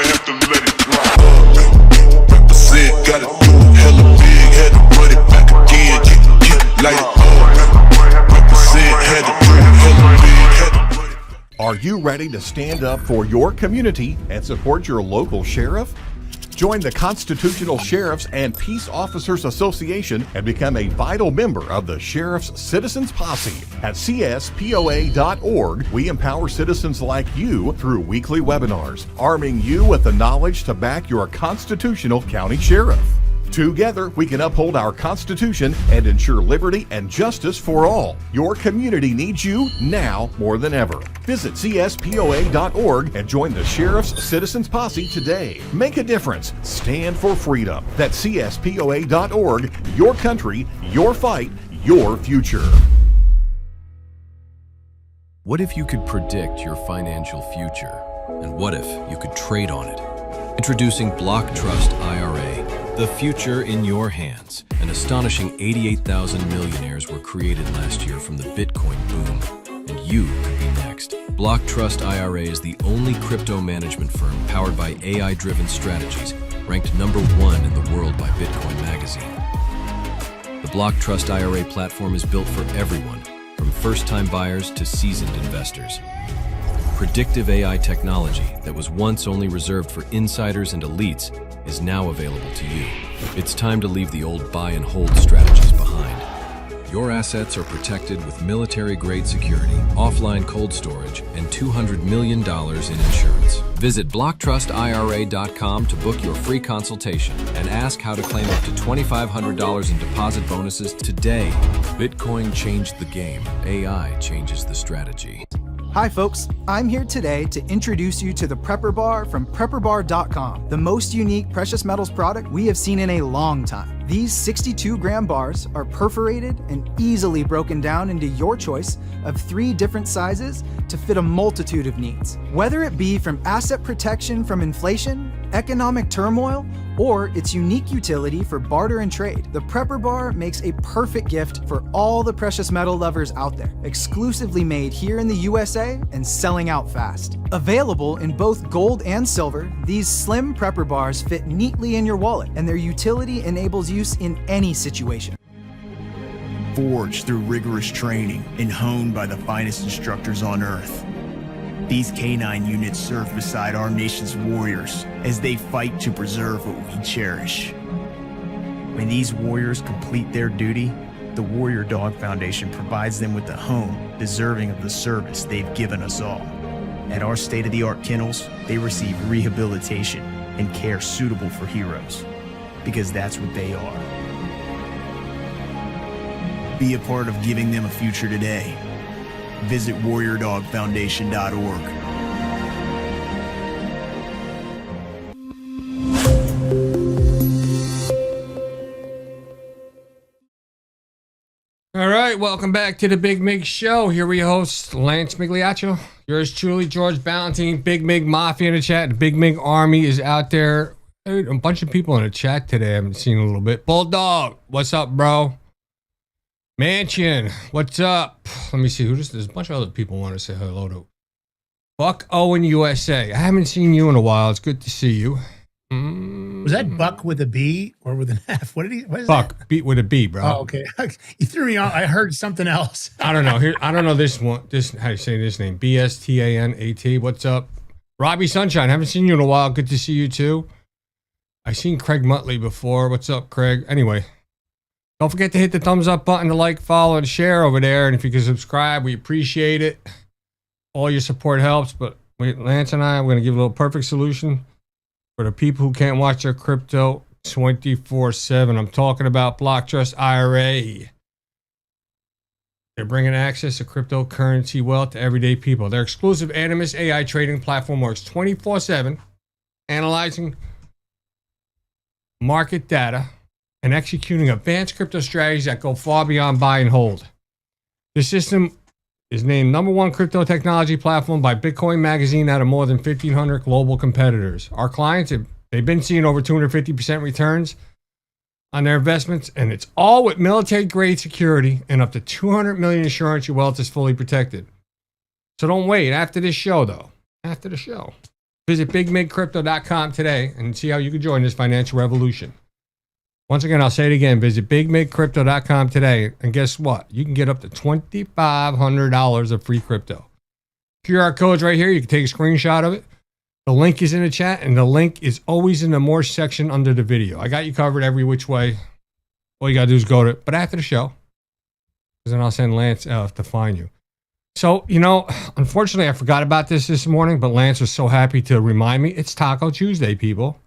have to let it drop. Represent, gotta do hella big, had to run it back again. Get like represent, had to do hella big, had to run it back. Are you ready to stand up for your community and support your local sheriff? Join the Constitutional Sheriffs and Peace Officers Association and become a vital member of the Sheriff's Citizens Posse. At CSPOA.org, we empower citizens like you through weekly webinars, arming you with the knowledge to back your constitutional county sheriff. Together, we can uphold our Constitution and ensure liberty and justice for all. Your community needs you now more than ever. Visit CSPOA.org and join the Sheriff's Citizens Posse today. Make a difference. Stand for freedom. That's CSPOA.org. Your country, your fight, your future. What if you could predict your financial future? And what if you could trade on it? Introducing Block Trust IRA. The future in your hands. An astonishing 88,000 millionaires were created last year from the Bitcoin boom, and you could be next. Block Trust IRA is the only crypto management firm powered by AI-driven strategies, ranked #1 in the world by Bitcoin Magazine. The Block Trust IRA platform is built for everyone, from first-time buyers to seasoned investors. Predictive AI technology that was once only reserved for insiders and elites is now available to you. It's time to leave the old buy and hold strategies behind. Your assets are protected with military-grade security, offline cold storage, and $200 million in insurance. Visit BlockTrustIRA.com to book your free consultation and ask how to claim up to $2,500 in deposit bonuses today. Bitcoin changed the game. AI changes the strategy. Hi folks, I'm here today to introduce you to the Prepper Bar from PrepperBar.com, the most unique precious metals product we have seen in a long time. These 62-gram bars are perforated and easily broken down into your choice of 3 different sizes to fit a multitude of needs. Whether it be from asset protection from inflation, economic turmoil, or its unique utility for barter and trade, the Prepper Bar makes a perfect gift for all the precious metal lovers out there. Exclusively made here in the USA and selling out fast. Available in both gold and silver, these slim Prepper Bars fit neatly in your wallet, and their utility enables use in any situation. Forged through rigorous training and honed by the finest instructors on Earth, these canine units serve beside our nation's warriors as they fight to preserve what we cherish. When these warriors complete their duty, the Warrior Dog Foundation provides them with a home deserving of the service they've given us all. At our state-of-the-art kennels, they receive rehabilitation and care suitable for heroes, because that's what they are. Be a part of giving them a future today. Visit warriordogfoundation.org. All right, welcome back to the Big Mig Show. Here we host Lance Migliaccio. Yours truly, George Ballantine, Big Mig Mafia in the chat. The Big Mig Army is out there. A bunch of people in the chat today I haven't seen a little bit. Bulldog, what's up, bro? Mansion, what's up? Let me see who this is. There's a bunch of other people want to say hello to. Buck Owen USA. I haven't seen you in a while. It's good to see you. Was that Buck with a B or with an F? What is Buck, that? beat with a B, bro. Oh, okay. You threw me off. I heard something else. I don't know. Here, I don't know this one. This, how do you say this name? BSTANAT. What's up? Robbie Sunshine. Haven't seen you in a while. Good to see you too. I seen Craig Muttley before. What's up, Craig? Anyway, don't forget to hit the thumbs up button, to like, follow, and share over there. And if you can subscribe, we appreciate it. All your support helps. But Lance and I, we're going to give a little perfect solution for the people who can't watch their crypto 24/7. I'm talking about Block Trust IRA. They're bringing access to cryptocurrency wealth to everyday people. Their exclusive Animus AI trading platform works 24/7, analyzing market data and executing advanced crypto strategies that go far beyond buy and hold. The system is named #1 crypto technology platform by Bitcoin Magazine out of more than 1,500 global competitors. Our clients, they've been seeing over 250% returns on their investments, and it's all with military-grade security and up to $200 million insurance. Your wealth is fully protected. So don't wait. After this show, though, after the show, visit bigmigcrypto.com today and see how you can join this financial revolution. Once again, I'll say it again. Visit bigmigcrypto.com today, and guess what? You can get up to $2,500 of free crypto. QR code's right here. You can take a screenshot of it. The link is in the chat, and the link is always in the more section under the video. I got you covered every which way. All you got to do is go to it. But after the show, because then I'll send Lance to find you. So, you know, unfortunately, I forgot about this morning, but Lance was so happy to remind me. It's Taco Tuesday, people.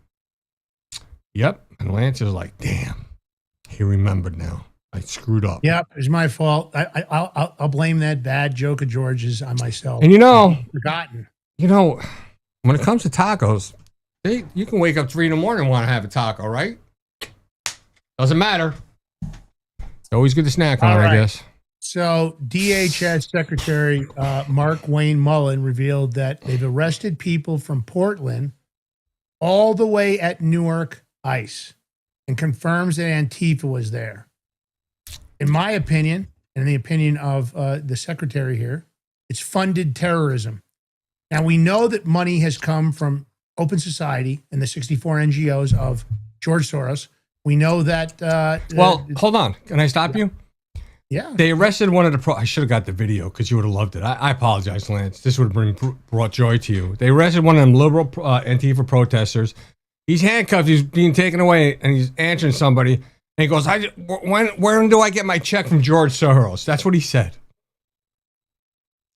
Yep. And Lance is like, damn, he remembered now. I screwed up. Yep, it's my fault. I'll blame that bad joke of George's on myself. And you know, forgotten. You know, when it comes to tacos, you can wake up 3 a.m. and want to have a taco, right? Doesn't matter. It's always good to snack on, I guess. So DHS Secretary Mark Wayne Mullen revealed that they've arrested people from Portland all the way at Newark ICE and confirms that Antifa was there. In my opinion, and the opinion of the secretary here, it's funded terrorism. Now, we know that money has come from Open Society and the 64 NGOs of George Soros. We know that... well, hold on. Can I stop you? Yeah. They arrested one of the... I should have got the video because you would have loved it. I apologize, Lance. This would have brought joy to you. They arrested one of them liberal Antifa protesters. He's handcuffed. He's being taken away, and he's answering somebody. And he goes, when do I get my check from George Soros? That's what he said.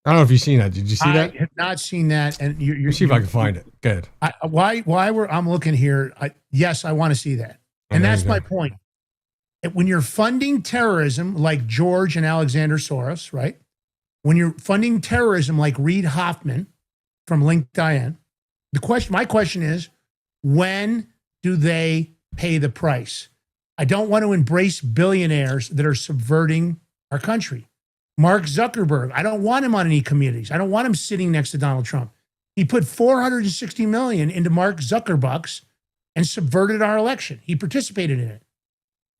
I don't know if you've seen that. Did you see that? I have not seen that. And you're see if I can find it. Good. I'm looking here. Yes, I want to see that. And that's my point. When you're funding terrorism like George and Alexander Soros, right? when you're funding terrorism like Reid Hoffman from LinkedIn, my question is, when do they pay the price? I don't want to embrace billionaires that are subverting our country. Mark Zuckerberg, I don't want him on any committees. I don't want him sitting next to Donald Trump. He put $460 million into Mark Zuckerbucks and subverted our election. He participated in it.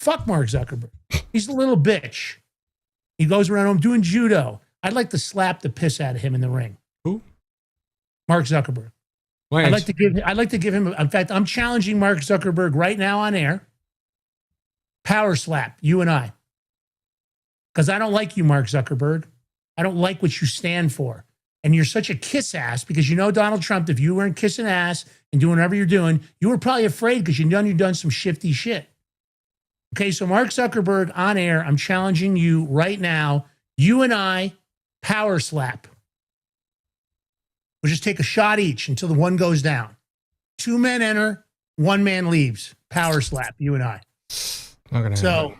Fuck Mark Zuckerberg. He's a little bitch. He goes around home doing judo. I'd like to slap the piss out of him in the ring. Who? Mark Zuckerberg. I'd like to give him. In fact, I'm challenging Mark Zuckerberg right now on air. Power slap, you and I. Because I don't like you, Mark Zuckerberg. I don't like what you stand for. And you're such a kiss ass because you know Donald Trump, if you weren't kissing ass and doing whatever you're doing, you were probably afraid because you've done some shifty shit. Okay, so Mark Zuckerberg on air, I'm challenging you right now. You and I, power slap. We'll just take a shot each until the one goes down. 2 men enter, 1 man leaves. Power slap, you and I. Not gonna So,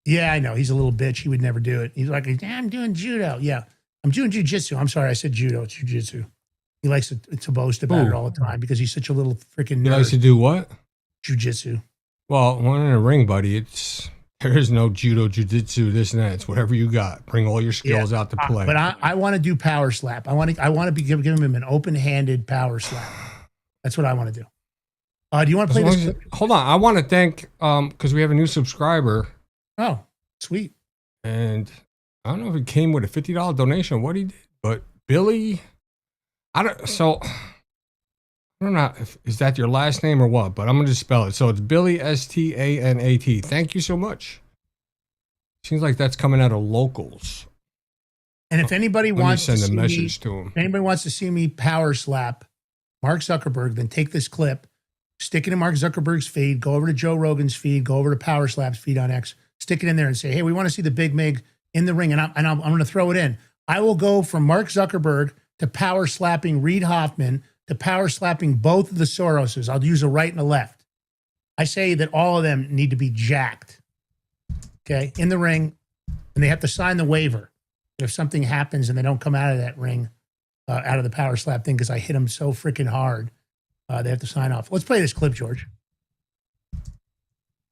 yeah, I know. He's a little bitch. He would never do it. He's like, I'm doing judo. Yeah, I'm doing jujitsu. I'm sorry, I said judo. It's jujitsu. He likes to boast about it all the time because he's such a little freaking nerd. He likes to do what? Jujitsu. Well, when in a ring, buddy, there is no judo, jujitsu, this and that. It's whatever you got. Bring all your skills out to play. But I want to do power slap. I want to be giving him an open-handed power slap. That's what I want to do. Do you want to play this clip? Hold on. I want to thank, because we have a new subscriber. Oh, sweet. And I don't know if it came with a $50 donation or what he did, but Billy, I don't know, is that your last name or what? But I'm going to spell it. So it's Billy, Stanat. Thank you so much. Seems like that's coming out of locals. And if anybody wants to send a message to him. If anybody wants to see me power slap Mark Zuckerberg, then take this clip, stick it in Mark Zuckerberg's feed, go over to Joe Rogan's feed, go over to Power Slap's feed on X, stick it in there and say, hey, we want to see the Big Mig in the ring. And I'm going to throw it in. I will go from Mark Zuckerberg to power slapping Reid Hoffman to power slapping both of the Soroses. I'll use a right and a left. I say that all of them need to be jacked, okay, in the ring, and they have to sign the waiver. If something happens and they don't come out of that ring, out of the power slap thing, because I hit them so freaking hard, they have to sign off. Let's play this clip, George.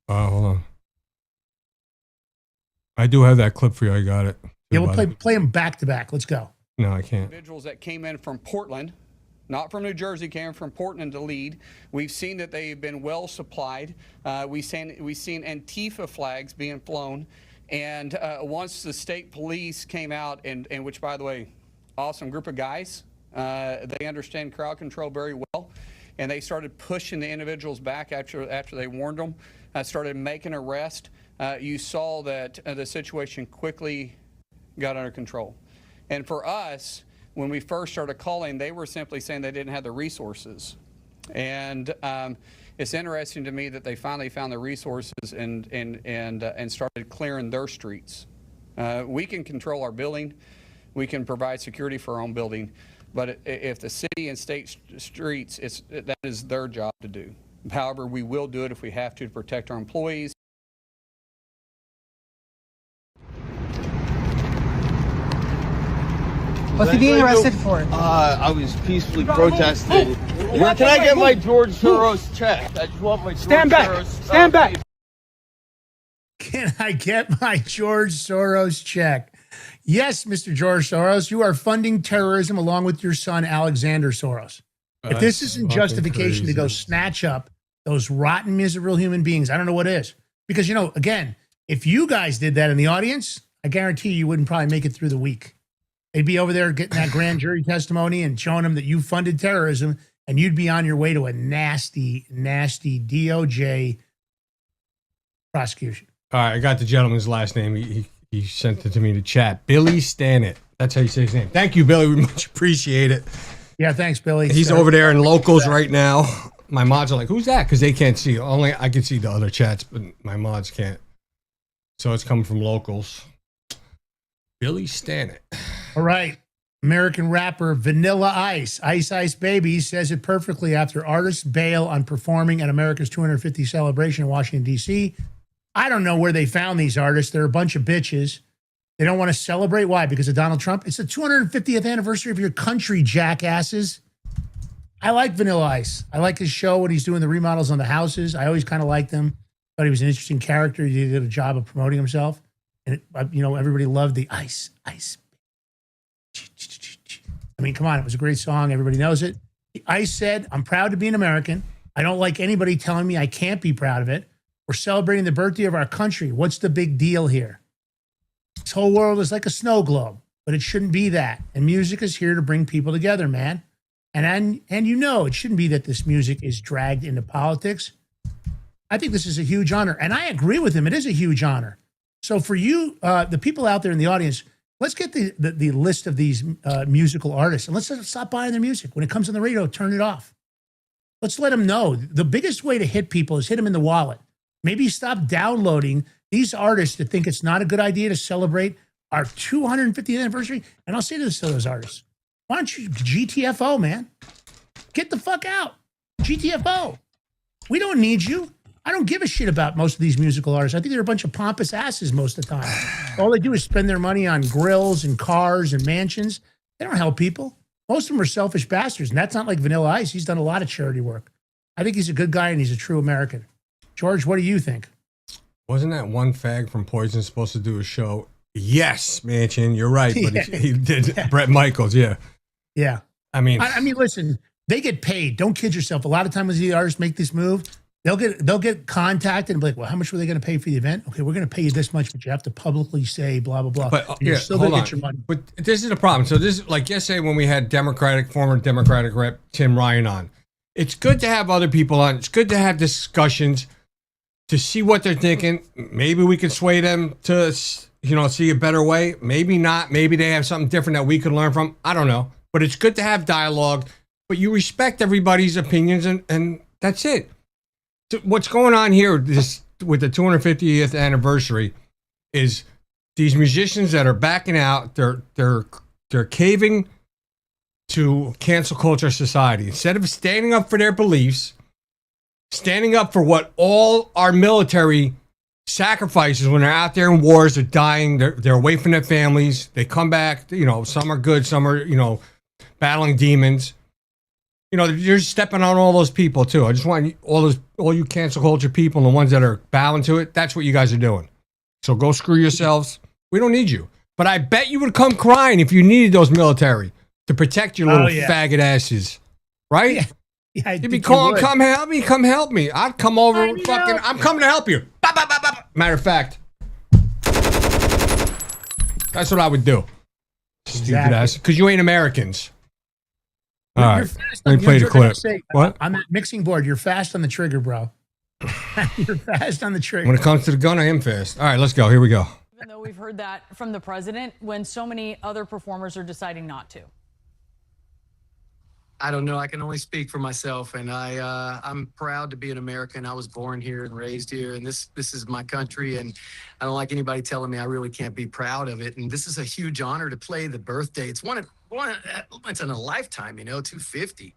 Hold on. I do have that clip for you. I got it. Yeah, we'll play them back to back. Let's go. No, I can't. Individuals that came in from Portland, not from New Jersey, came from Portland to lead. We've seen that they've been well supplied. We've seen Antifa flags being flown. And once the state police came out, and which, by the way, awesome group of guys, they understand crowd control very well. And they started pushing the individuals back after they warned them, started making arrests. You saw that the situation quickly got under control. And for us, when we first started calling, they were simply saying they didn't have the resources. And it's interesting to me that they finally found the resources and started clearing their streets. We can control our building. We can provide security for our own building. But if the city and state streets, that is their job to do. However, we will do it if we have to protect our employees. What's he being arrested for? I was peacefully protesting. Where can I get my George Soros check? I just want my George Soros. Stand back. Can I get my George Soros check? Yes, Mr. George Soros, you are funding terrorism along with your son, Alexander Soros. If this isn't justification to go snatch up those rotten, miserable human beings, I don't know what is. Because, again, if you guys did that in the audience, I guarantee you wouldn't probably make it through the week. They'd be over there getting that grand jury testimony and showing them that you funded terrorism, and you'd be on your way to a nasty, nasty DOJ prosecution. All right, I got the gentleman's last name. He sent it to me to chat. Billy Stanat. That's how you say his name. Thank you, Billy. We much appreciate it. Yeah, thanks, Billy. He's over there in locals right now. My mods are like, who's that? Because they can't see. Only I can see the other chats, but my mods can't. So it's coming from locals. Billy Stanat. All right. American rapper Vanilla Ice, Ice Ice Baby, says it perfectly after artists bail on performing at America's 250th celebration in Washington, D.C. I don't know where they found these artists. They're a bunch of bitches. They don't want to celebrate. Why? Because of Donald Trump? It's the 250th anniversary of your country, jackasses. I like Vanilla Ice. I like his show when he's doing the remodels on the houses. I always kind of liked him. Thought he was an interesting character. He did a job of promoting himself. And, everybody loved the ice. I mean, come on. It was a great song. Everybody knows it. Ice said, I'm proud to be an American. I don't like anybody telling me I can't be proud of it. We're celebrating the birthday of our country. What's the big deal here? This whole world is like a snow globe, but it shouldn't be that. And music is here to bring people together, man. And it shouldn't be that this music is dragged into politics. I think this is a huge honor. And I agree with him. It is a huge honor. So for you, the people out there in the audience, let's get the list of these musical artists and let's stop buying their music. When it comes on the radio, turn it off. Let's let them know. The biggest way to hit people is hit them in the wallet. Maybe stop downloading these artists that think it's not a good idea to celebrate our 250th anniversary. And I'll say this to those artists. Why don't you GTFO, man? Get the fuck out. GTFO. We don't need you. I don't give a shit about most of these musical artists. I think they're a bunch of pompous asses most of the time. All they do is spend their money on grills and cars and mansions. They don't help people. Most of them are selfish bastards. And that's not like Vanilla Ice. He's done a lot of charity work. I think he's a good guy and he's a true American. George, what do you think? Wasn't that one fag from Poison supposed to do a show? Yes, Manchin, you're right. But he did. Yeah. Brett Michaels, yeah. Yeah. I mean, listen, they get paid. Don't kid yourself. A lot of times when the artists make this move, they'll get contacted and be like, well, how much were they going to pay for the event? Okay, we're going to pay you this much, but you have to publicly say blah, blah, blah. But you're still going to get your money. But this is the problem. So this is like yesterday when we had former Democratic rep Tim Ryan on. It's good to have other people on. It's good to have discussions to see what they're thinking. Maybe we can sway them to, see a better way. Maybe not. Maybe they have something different that we could learn from. I don't know. But it's good to have dialogue. But you respect everybody's opinions, and that's it. So what's going on here with the 250th anniversary is these musicians that are backing out. They're caving to cancel culture society. Instead of standing up for their beliefs, standing up for what all our military sacrifices when they're out there in wars, they're dying, they're away from their families, they come back, some are good, some are, battling demons. You're stepping on all those people too. I just want all you cancel culture people and the ones that are bowing to it, that's what you guys are doing. So go screw yourselves. We don't need you. But I bet you would come crying if you needed those military to protect your little faggot asses. Right? Yeah, you'd be calling, come help me. I'd come over I'm coming to help you. Bah, bah, bah, bah. Matter of fact, that's what I would do. Stupid ass. Because you ain't Americans. All right. Let me play the clip. What? On that mixing board, you're fast on the trigger, bro. You're fast on the trigger. When it comes to the gun, I am fast. All right, let's go. Here we go. Even though we've heard that from the president when so many other performers are deciding not to. I don't know. I can only speak for myself, and I'm proud to be an American. I was born here and raised here, and this is my country, and I don't like anybody telling me I really can't be proud of it. And this is a huge honor to play the birthday. It's once in a lifetime, 250.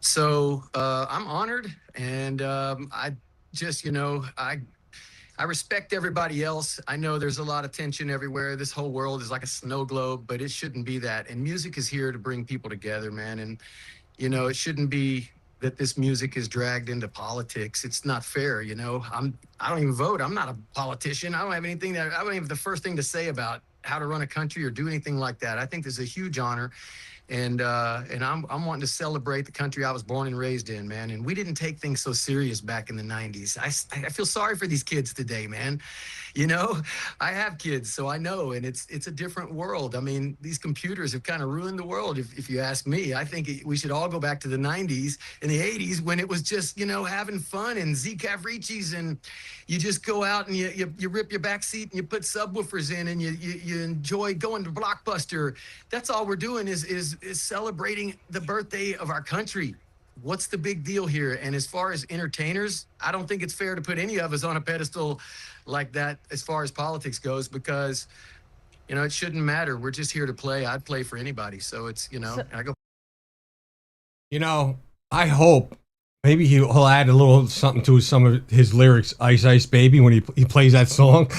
So I'm honored, and I just, I respect everybody else. I know there's a lot of tension everywhere. This whole world is like a snow globe, but it shouldn't be that. And music is here to bring people together, man. And, it shouldn't be that this music is dragged into politics. It's not fair, I don't even vote. I'm not a politician. I don't have anything I don't even have the first thing to say about how to run a country or do anything like that. I think this is a huge honor. And I'm wanting to celebrate the country I was born and raised in, man. And we didn't take things so serious back in the 90s. I feel sorry for these kids today, man. I have kids, so I know, and it's a different world. I mean, these computers have kind of ruined the world, if you ask me. I think we should all go back to the 90s and the 80s when it was just, having fun and Araghchis, and you just go out and you rip your back seat and you put subwoofers in and you enjoy going to Blockbuster. That's all we're doing is celebrating the birthday of our country. What's the big deal here? And as far as entertainers, I don't think it's fair to put any of us on a pedestal like that as far as politics goes, because, it shouldn't matter. We're just here to play. I'd play for anybody. So it's, I go. I hope maybe he'll add a little something to some of his lyrics, Ice Ice Baby, when he plays that song.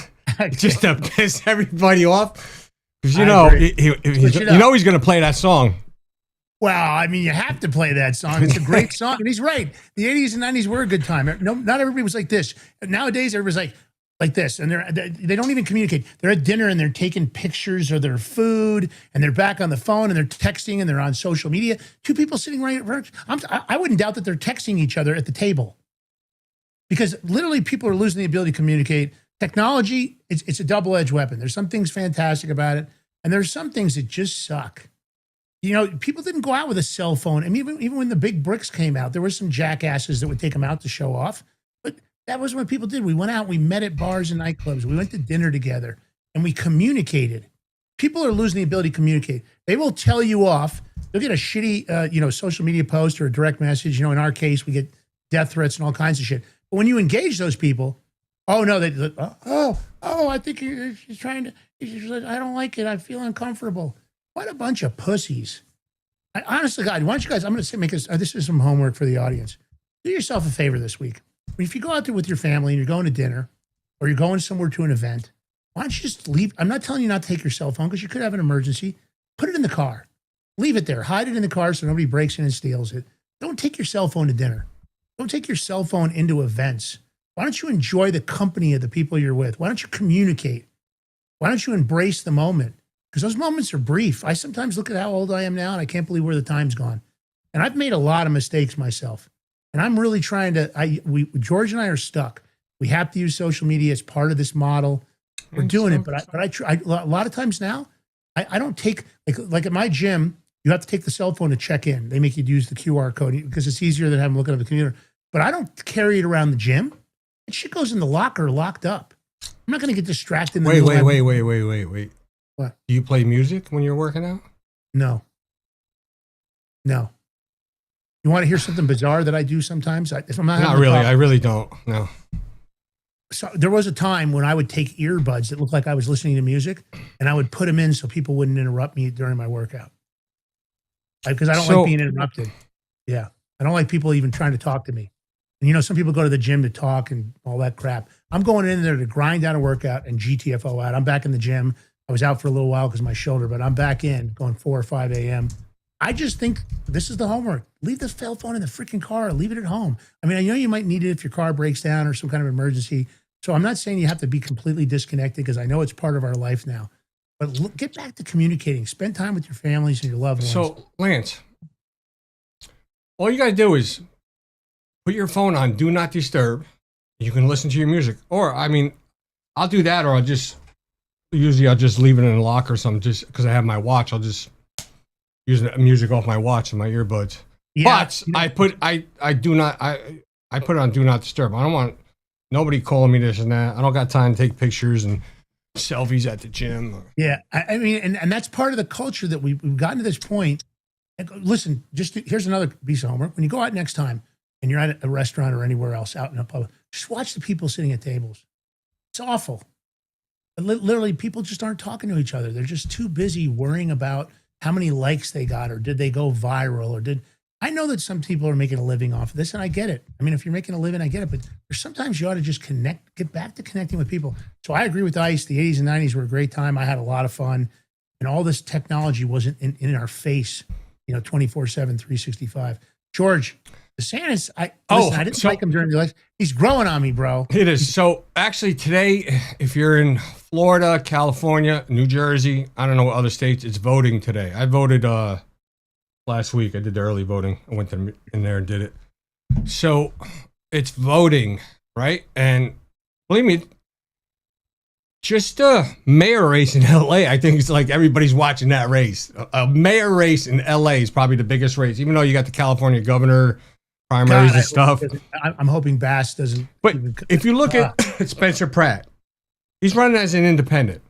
just to piss everybody off. Because I agree. you know he's going to play that song. Well, I mean, you have to play that song. It's a great song. And he's right. The 80s and 90s were a good time. No, not everybody was like this. Nowadays, everybody's like this. And they don't even communicate. They're at dinner and they're taking pictures of their food and they're back on the phone and they're texting and they're on social media. Two people sitting right. I wouldn't doubt that they're texting each other at the table. Because literally people are losing the ability to communicate. Technology, it's a double-edged weapon. There's some things fantastic about it. And there's some things that just suck. You know, people didn't go out with a cell phone. I mean, even when the big bricks came out, there were some jackasses that would take them out to show off. But that was what people did. We went out, we met at bars and nightclubs. We went to dinner together, and we communicated. People are losing the ability to communicate. They will tell you off. They'll get a shitty, social media post or a direct message. You know, in our case, we get death threats and all kinds of shit. But when you engage those people, oh, no, I think she's trying to, I don't like it. I feel uncomfortable. What a bunch of pussies. Honestly, God, why don't you guys, I'm going to make this is some homework for the audience. Do yourself a favor this week. If you go out there with your family and you're going to dinner or you're going somewhere to an event, why don't you just leave? I'm not telling you not to take your cell phone because you could have an emergency. Put it in the car. Leave it there. Hide it in the car so nobody breaks in and steals it. Don't take your cell phone to dinner. Don't take your cell phone into events. Why don't you enjoy the company of the people you're with? Why don't you communicate? Why don't you embrace the moment? Because those moments are brief. I sometimes look at how old I am now and I can't believe where the time's gone. And I've made a lot of mistakes myself. And I'm really trying to, George and I are stuck. We have to use social media as part of this model. We're doing it, but a lot of times now, I don't take, like at my gym, you have to take the cell phone to check in. They make you use the QR code because it's easier than having to look at the computer. But I don't carry it around the gym. It shit goes in the locker locked up. I'm not going to get distracted. Wait. What? Do you play music when you're working out? No. You want to hear something bizarre that I do sometimes? If I'm not really. I really don't. No. So there was a time when I would take earbuds that looked like I was listening to music, and I would put them in so people wouldn't interrupt me during my workout. Because I don't like being interrupted. Yeah. I don't like people even trying to talk to me. And, some people go to the gym to talk and all that crap. I'm going in there to grind out a workout and GTFO out. I'm back in the gym. I was out for a little while because of my shoulder, but I'm back in going 4 or 5 a.m. I just think this is the homework. Leave the cell phone in the freaking car. Leave it at home. I mean, I know you might need it if your car breaks down or some kind of emergency. So I'm not saying you have to be completely disconnected because I know it's part of our life now. But get back to communicating. Spend time with your families and your loved ones. So, Lance, all you got to do is put your phone on Do Not Disturb. You can listen to your music. Or, I mean, I'll do that or I'll just leave it in a locker or something just because I have my watch. I'll just use the music off my watch and my earbuds. Yeah, but I put it on Do Not Disturb. I don't want nobody calling me this and that. I don't got time to take pictures and selfies at the gym. Yeah, I mean, and that's part of the culture that we've gotten to this point. Listen, here's another piece of homework. When you go out next time and you're at a restaurant or anywhere else out in a public, just watch the people sitting at tables. It's awful. Literally, people just aren't talking to each other. They're just too busy worrying about how many likes they got or did they go viral or I know that some people are making a living off of this, and I get it. I mean, if you're making a living, I get it. But there's sometimes you ought to just get back to connecting with people. So I agree with ICE. The 80s and 90s were a great time. I had a lot of fun. And all this technology wasn't in our face, 24/7, 365. George, DeSantis, I didn't like him during the election. He's growing on me, bro. It is. So actually today, if you're in Florida, California, New Jersey, I don't know what other states, it's voting today. I voted last week. I did the early voting. I went in there and did it. So it's voting, right? And believe me, just a mayor race in LA, I think it's like everybody's watching that race. A mayor race in LA is probably the biggest race, even though you got the California governor primaries and stuff. I'm hoping Bass doesn't. But if you look at Spencer Pratt, he's running as an independent.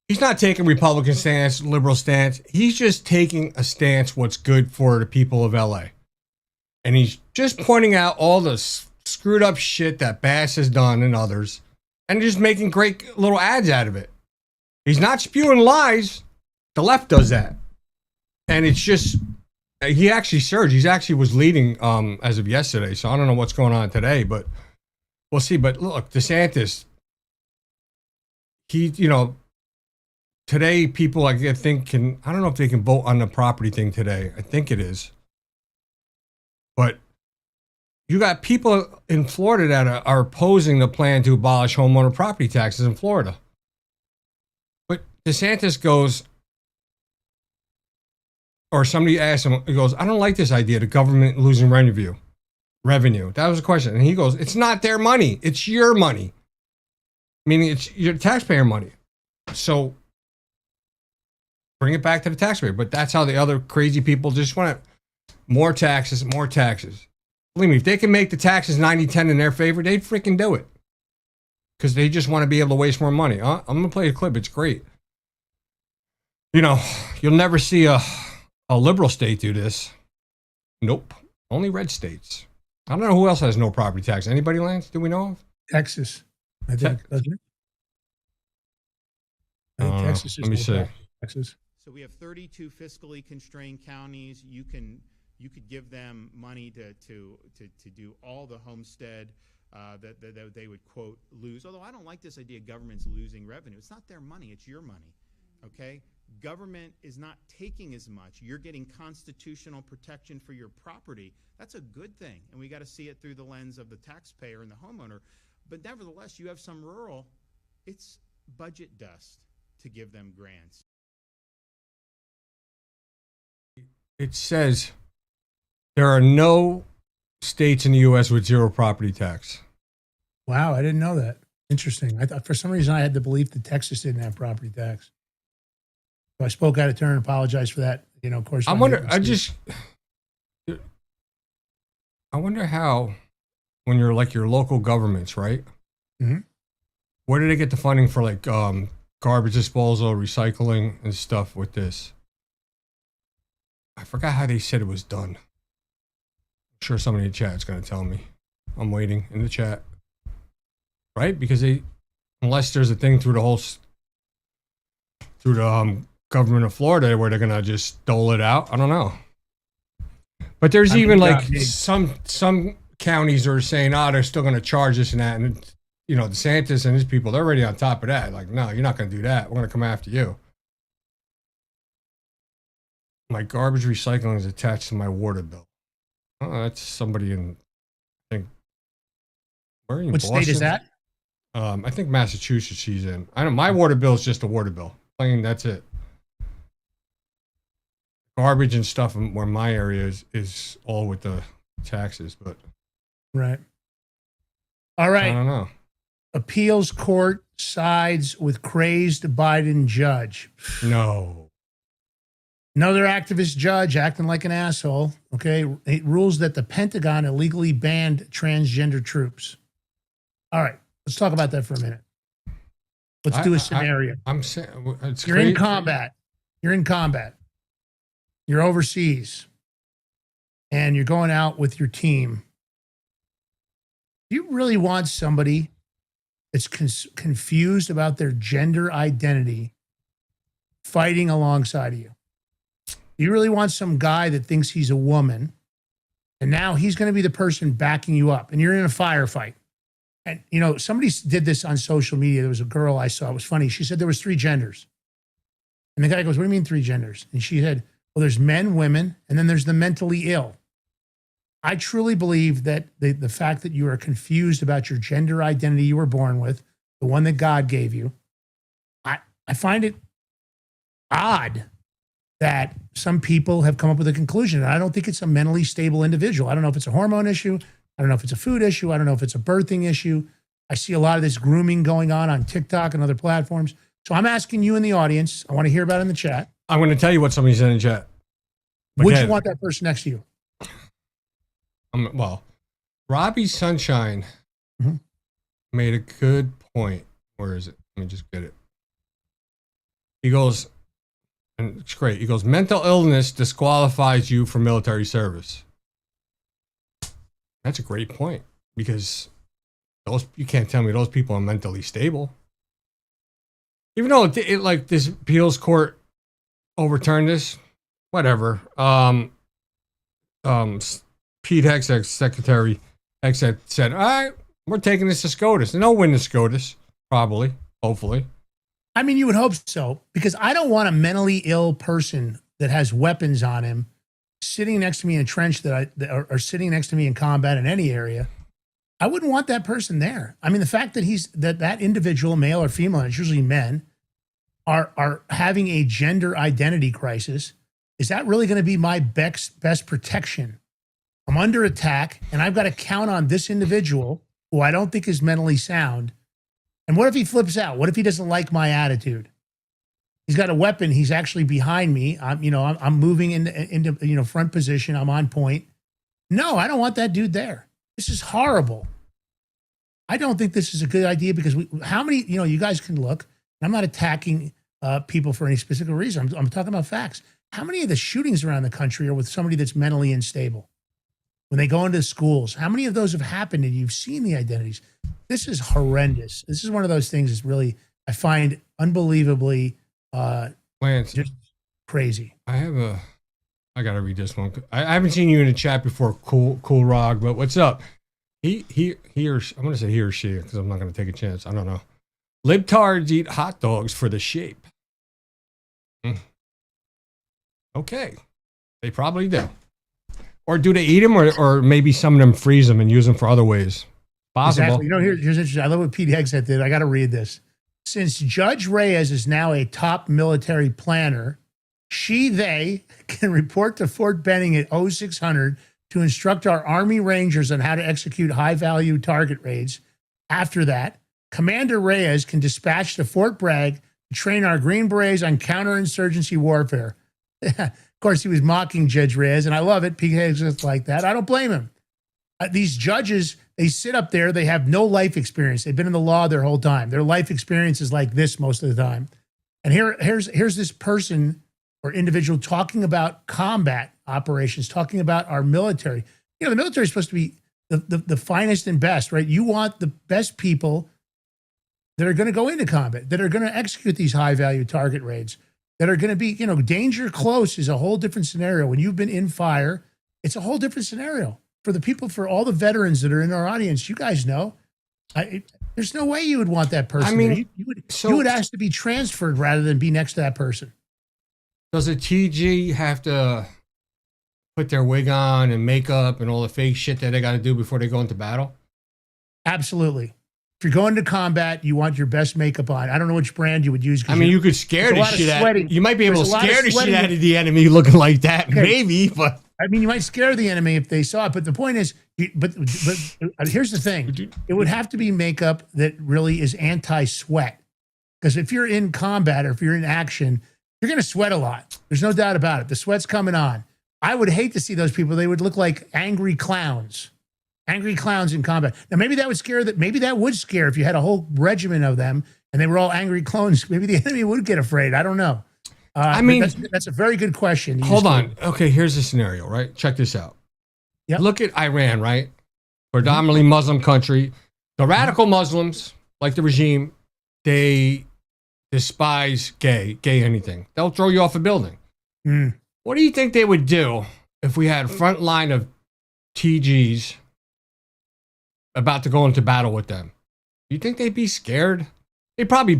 He's not taking Republican stance, liberal stance. He's just taking a stance what's good for the people of LA. And he's just pointing out all the screwed up shit that Bass has done and others, and just making great little ads out of it. He's not spewing lies. The left does that. And it's just, he actually surged. He actually was leading as of yesterday. So I don't know what's going on today, but we'll see. But look, DeSantis, he, today people I think I don't know if they can vote on the property thing today. I think it is. But you got people in Florida that are opposing the plan to abolish homeowner property taxes in Florida. But DeSantis goes, or somebody asked him, he goes, I don't like this idea, the government losing revenue. That was the question. And he goes, it's not their money. It's your money. Meaning it's your taxpayer money. So bring it back to the taxpayer. But that's how the other crazy people just want more taxes, more taxes. Believe me, if they can make the taxes 90-10 in their favor, they'd freaking do it. Because they just want to be able to waste more money. I'm going to play a clip. It's great. You'll never see a liberal state do this. Nope. Only red states. I don't know who else has no property tax. Anybody, Lance? Do we know of? Texas. I think, doesn't it? I think Texas is let me see. Texas. So we have 32 fiscally constrained counties. You could give them money to do all the homestead that they would, quote, lose. Although I don't like this idea government's losing revenue. It's not their money. It's your money. Okay? Government is not taking as much. You're getting constitutional protection for your property. That's a good thing. And we got to see it through the lens of the taxpayer and the homeowner. But nevertheless, you have some rural, it's budget dust to give them grants. It says there are no states in the U.S. with zero property tax. Wow, I didn't know that. Interesting. I thought for some reason I had the belief that Texas didn't have property tax. So I spoke out of turn. Apologize for that. Of course. I wonder how, when you're like your local governments, right? Mm-hmm. Where do they get the funding for like garbage disposal, recycling, and stuff with this? I forgot how they said it was done. I'm sure somebody in the chat is going to tell me. I'm waiting in the chat. Right? Because unless there's a thing through the government of Florida where they're going to just dole it out. I don't know. But there's some counties are saying, they're still going to charge this and that. And, DeSantis and his people, they're already on top of that. Like, no, you're not going to do that. We're going to come after you. My garbage recycling is attached to my water bill. Oh, that's somebody in, I think, where are you? What state is that? I think Massachusetts she's in. I know my water bill is just a water bill. Plain, that's it. Garbage and stuff where my area is all with the taxes, but. Right. All right. I don't know. Appeals court sides with crazed Biden judge. No. Another activist judge acting like an asshole. Okay. It rules that the Pentagon illegally banned transgender troops. All right. Let's talk about that for a minute. Let's do a scenario. I'm saying you're in combat. You're in combat. You're overseas. And you're going out with your team. Do you really want somebody that's confused about their gender identity fighting alongside of you? Do you really want some guy that thinks he's a woman and now he's going to be the person backing you up and you're in a firefight? And, somebody did this on social media. There was a girl I saw. It was funny. She said there was 3 genders. And the guy goes, what do you mean 3 genders? And she said, well, there's men, women, and then there's the mentally ill. I truly believe that the fact that you are confused about your gender identity you were born with, the one that God gave you, I find it odd that some people have come up with a conclusion. And I don't think it's a mentally stable individual. I don't know if it's a hormone issue. I don't know if it's a food issue. I don't know if it's a birthing issue. I see a lot of this grooming going on TikTok and other platforms. So I'm asking you in the audience, I want to hear about it in the chat. I'm going to tell you what somebody said in the chat. Would you want that person next to you? Well, Robbie Sunshine made a good point. Where is it? Let me just get it. He goes, and it's great. He goes, mental illness disqualifies you from military service. That's a great point because you can't tell me those people are mentally stable. Even though it like this appeals court overturned this, whatever. Pete Hegseth, Secretary Hegseth said, all right, we're taking this to SCOTUS. And they'll win the SCOTUS, probably, hopefully. I mean, you would hope so, because I don't want a mentally ill person that has weapons on him sitting next to me in a trench or sitting next to me in combat in any area. I wouldn't want that person there. I mean, the fact that that individual, male or female, and it's usually men, are having a gender identity crisis, is that really going to be my best protection? I'm under attack, and I've got to count on this individual who I don't think is mentally sound. And what if he flips out? What if he doesn't like my attitude? He's got a weapon. He's actually behind me. I'm moving into front position. I'm on point. No, I don't want that dude there. This is horrible. I don't think this is a good idea, because how many, you guys can look. I'm not attacking people for any specific reason. I'm talking about facts. How many of the shootings around the country are with somebody that's mentally unstable? When they go into schools, how many of those have happened and you've seen the identities? This is horrendous. This is one of those things that's really, I find unbelievably Lance, just crazy. I got to read this one. I haven't seen you in the chat before, Cool Rog, but what's up? He or I'm going to say he or she, because I'm not going to take a chance. I don't know. Libtards eat hot dogs for the shape. Okay. They probably do. Or do they eat them, or maybe some of them freeze them and use them for other ways? Possible. Exactly. Here's interesting. I love what Pete Hegseth did. I got to read this. Since Judge Reyes is now a top military planner, they can report to Fort Benning at 0600 to instruct our Army Rangers on how to execute high-value target raids. After that, Commander Reyes can dispatch to Fort Bragg to train our Green Berets on counterinsurgency warfare. Of course, he was mocking Judge Reyes, and I love it. Pete Hegseth like that. I don't blame him. These judges, they sit up there. They have no life experience. They've been in the law their whole time. Their life experience is like this most of the time. And here's this person or individual talking about combat operations, talking about our military. The military is supposed to be the finest and best, right? You want the best people that are going to go into combat, that are going to execute these high-value target raids, that are going to be, danger close is a whole different scenario. When you've been in fire, it's a whole different scenario. For all the veterans that are in our audience, you guys know, there's no way you would want that person. I mean, you would ask to be transferred rather than be next to that person. Does a TG have to put their wig on and makeup and all the fake shit that they got to do before they go into battle? Absolutely. If you're going to combat, you want your best makeup on. I don't know which brand you would use. I mean, you could scare the shit out. You might be able to scare the shit out of the enemy looking like that, maybe. But I mean, you might scare the enemy if they saw it. But the point is, but here's the thing: it would have to be makeup that really is anti-sweat. Because if you're in combat or if you're in action, you're going to sweat a lot. There's no doubt about it. The sweat's coming on. I would hate to see those people. They would look like angry clowns. Angry clowns in combat. Now, maybe that would scare if you had a whole regiment of them and they were all angry clones. Maybe the enemy would get afraid. I don't know. I mean, that's a very good question. Hold on. Okay, here's the scenario, right? Check this out. Yep. Look at Iran, right? Predominantly Muslim country. The radical Muslims, like the regime, they despise gay anything. They'll throw you off a building. What do you think they would do if we had a front line of TGs about to go into battle with them? You think they'd be scared? They'd probably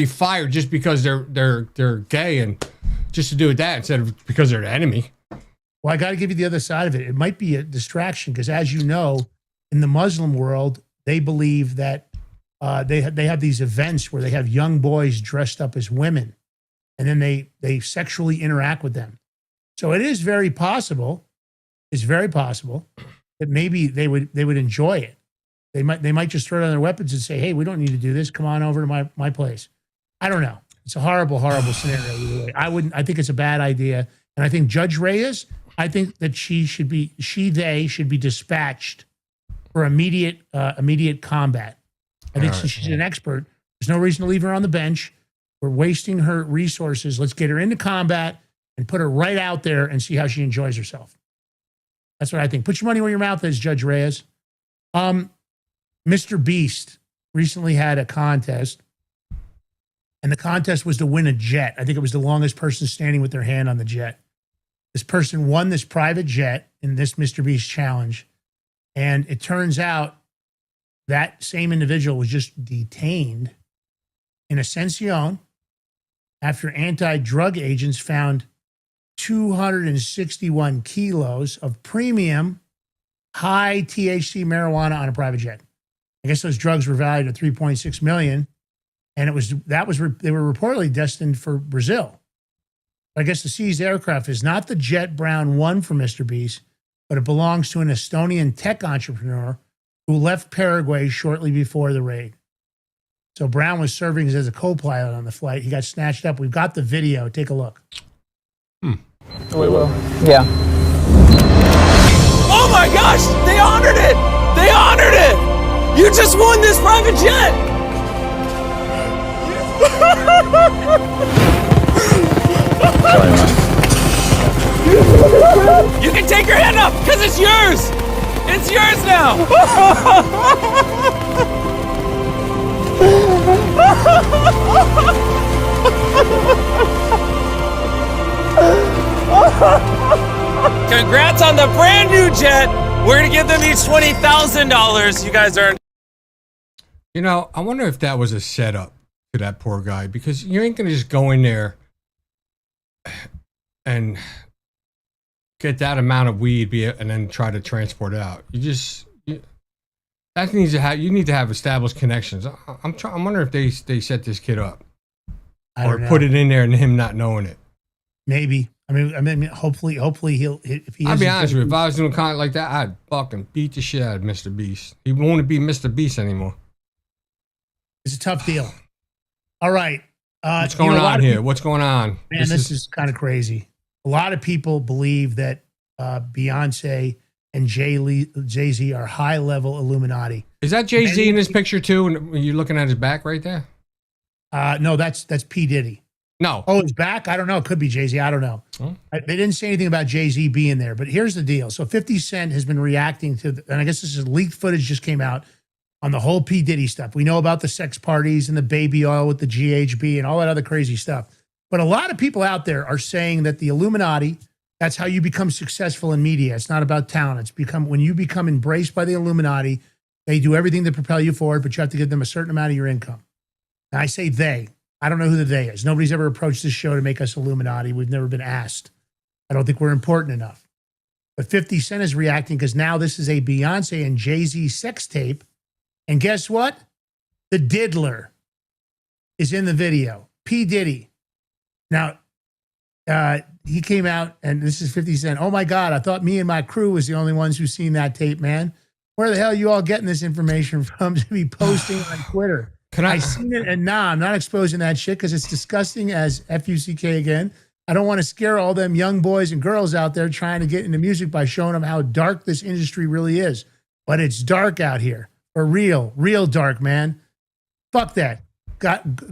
fire just because they're gay and just to do with that instead of because they're the enemy. Well, I got to give you the other side of it. It might be a distraction because, as you know, in the Muslim world, they believe that they have these events where they have young boys dressed up as women, and then they sexually interact with them. So it is very possible. It's very possible that maybe they would enjoy it. They might just throw down their weapons and say, "Hey, we don't need to do this. Come on over to my place." I don't know. It's a horrible scenario either way. I think it's a bad idea, and I think Judge Reyes. I think that they should be dispatched for immediate combat. I think since she's an expert, there's no reason to leave her on the bench. We're wasting her resources. Let's get her into combat and put her right out there and see how she enjoys herself. That's what I think. Put your money where your mouth is, Judge Reyes. Mr. Beast recently had a contest, and the contest was to win a jet. I think it was the longest person standing with their hand on the jet. This person won this private jet in this Mr. Beast challenge, and it turns out that same individual was just detained in Ascension after anti-drug agents found 261 kilos of premium high THC marijuana on a private jet. I guess those drugs were valued at $3.6 million, and they were reportedly destined for Brazil. I guess the seized aircraft is not the jet Brown won for Mr. Beast, but it belongs to an Estonian tech entrepreneur who left Paraguay shortly before the raid. So Brown was serving as a co-pilot on the flight. He got snatched up. We've got the video. Take a look. We will. Yeah. Oh my gosh! They honored it! They honored it! You just won this private jet! You can take your hand up, because it's yours! It's yours now! Congrats on the brand new jet! We're gonna give them each $20,000 you guys earned. You know, I wonder if that was a setup to that poor guy, because you ain't gonna just go in there and get that amount of weed and then try to transport it out. You need to have established connections. I'm wondering if they set this kid up or put it in there and him not knowing it. Maybe. I mean, hopefully he'll. If he, I'll be honest with you. If I was doing content like that, I'd fucking beat the shit out of Mr. Beast. He won't be Mr. Beast anymore. It's a tough deal. All right. What's going on here? What's going on? Man, this is kind of crazy. A lot of people believe that Beyonce and Jay-Z are high-level Illuminati. Is that Jay-Z in this picture too? And you're looking at his back right there? No, that's P. Diddy. No. Oh, his back? I don't know. It could be Jay-Z. I don't know. They didn't say anything about Jay-Z being there. But here's the deal. So 50 Cent has been reacting to, and I guess this is leaked footage just came out on the whole P. Diddy stuff. We know about the sex parties and the baby oil with the GHB and all that other crazy stuff. But a lot of people out there are saying that the Illuminati, that's how you become successful in media. It's not about talent. When you become embraced by the Illuminati, they do everything to propel you forward, but you have to give them a certain amount of your income. And I say they. I don't know who the they is. Nobody's ever approached this show to make us Illuminati. We've never been asked. I don't think we're important enough. But 50 Cent is reacting because now this is a Beyonce and Jay-Z sex tape. And guess what? The diddler is in the video. P. Diddy. Now, he came out, and this is 50 Cent. Oh, my God, I thought me and my crew was the only ones who seen that tape, man. Where the hell are you all getting this information from to be posting on Twitter? I seen it, and nah, I'm not exposing that shit because it's disgusting as F-U-C-K again. I don't want to scare all them young boys and girls out there trying to get into music by showing them how dark this industry really is. But it's dark out here. For real dark, man. Fuck that.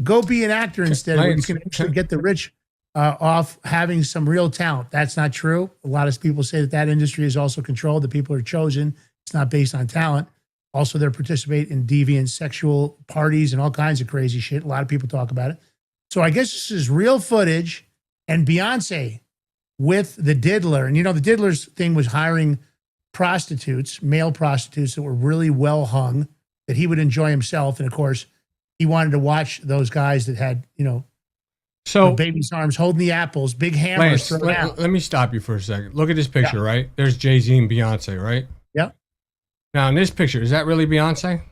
Go be an actor instead where you can actually get the rich off having some real talent. That's not true. A lot of people say that industry is also controlled. The people are chosen. It's not based on talent. Also, they participate in deviant sexual parties and all kinds of crazy shit. A lot of people talk about it. So I guess this is real footage and Beyonce with the diddler. And, you know, the diddler's thing was hiring prostitutes, male prostitutes that were really well hung, that he would enjoy himself. And, of course, he wanted to watch those guys that had, you know, so baby's arms holding the apples, big hammers. Let me stop you for a second. Look at this picture, right? There's Jay-Z and Beyonce, right? Yep. Now, in this picture, is that really Beyonce?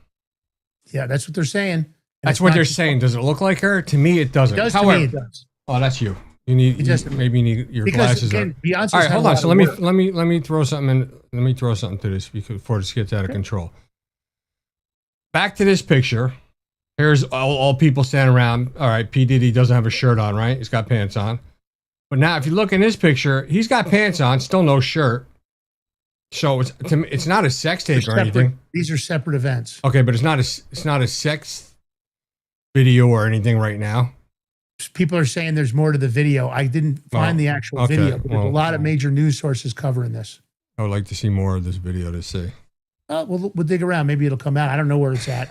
Yeah, that's what they're saying. That's what they're saying. Does it look like her? To me, it doesn't. It does. However, to me, it does. Oh, that's you. Maybe you need your glasses. Again, Beyonce's all right, hold on. So let me throw something in. Let me throw something to this before this gets out of control. Back to this picture. Here's all people standing around. All right, P. Diddy doesn't have a shirt on, right? He's got pants on. But now, if you look in this picture, he's got pants on, still no shirt. So it's not a sex tape or anything. These are separate events. Okay, but it's not a sex video or anything right now. People are saying there's more to the video. I didn't find the actual video, but there's a lot of major news sources covering this. I would like to see more of this video to see. We'll dig around. Maybe it'll come out. I don't know where it's at.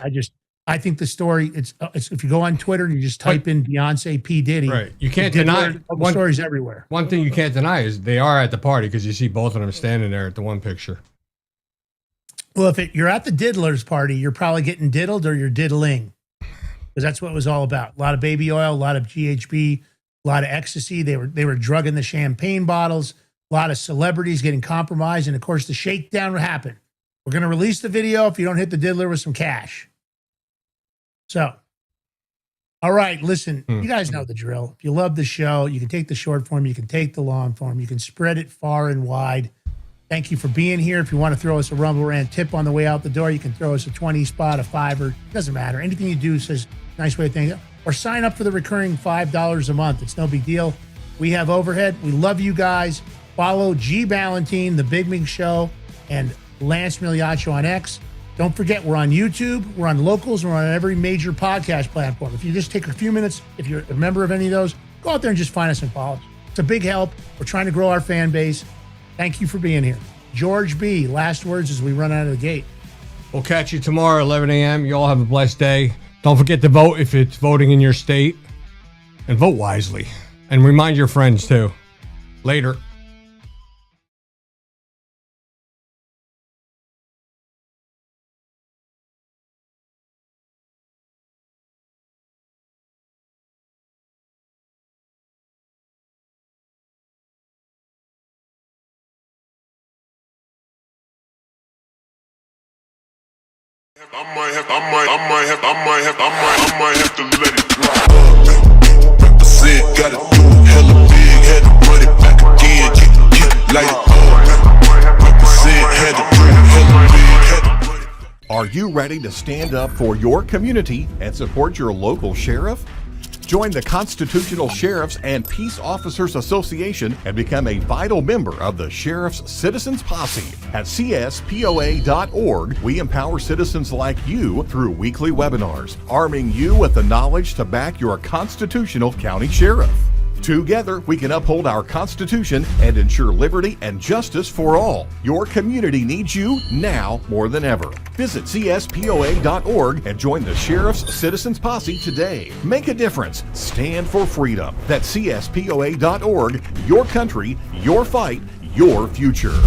I think the story. It's if you go on Twitter and you just type in Beyonce P. Diddy, right? You can't deny stories everywhere. One thing you can't deny is they are at the party because you see both of them standing there at the one picture. Well, if you're at the diddler's party, you're probably getting diddled or you're diddling. because that's what it was all about. A lot of baby oil, a lot of GHB, a lot of ecstasy. They were drugging the champagne bottles. A lot of celebrities getting compromised, and of course, the shakedown happened. We're going to release the video if you don't hit the diddler with some cash. So, all right, listen, you guys know the drill. If you love the show, you can take the short form, you can take the long form, you can spread it far and wide. Thank you for being here. If you want to throw us a Rumble Rant tip on the way out the door, you can throw us a 20 spot, a $5, doesn't matter. Anything you do says nice way of thinking. Or sign up for the recurring $5 a month. It's no big deal. We have overhead. We love you guys. Follow G Ballantine, The Big Mig Show, and Lance Migliaccio on X. Don't forget, we're on YouTube, we're on Locals, we're on every major podcast platform. If you just take a few minutes, if you're a member of any of those, go out there and just find us and follow us. It's a big help. We're trying to grow our fan base. Thank you for being here. George B., last words as we run out of the gate. We'll catch you tomorrow, 11 a.m. You all have a blessed day. Don't forget to vote if it's voting in your state. And vote wisely. And remind your friends, too. Later. I might have to let it drop. Represent, gotta do it hella big, had to run it back again, like represent, had to do it hella big, had to run it. Are you ready to stand up for your community and support your local sheriff? Join the Constitutional Sheriffs and Peace Officers Association and become a vital member of the Sheriff's Citizens Posse. At CSPOA.org, we empower citizens like you through weekly webinars, arming you with the knowledge to back your constitutional county sheriff. Together, we can uphold our Constitution and ensure liberty and justice for all. Your community needs you now more than ever. Visit CSPOA.org and join the Sheriff's Citizens Posse today. Make a difference. Stand for freedom. That's CSPOA.org. Your country, your fight, your future.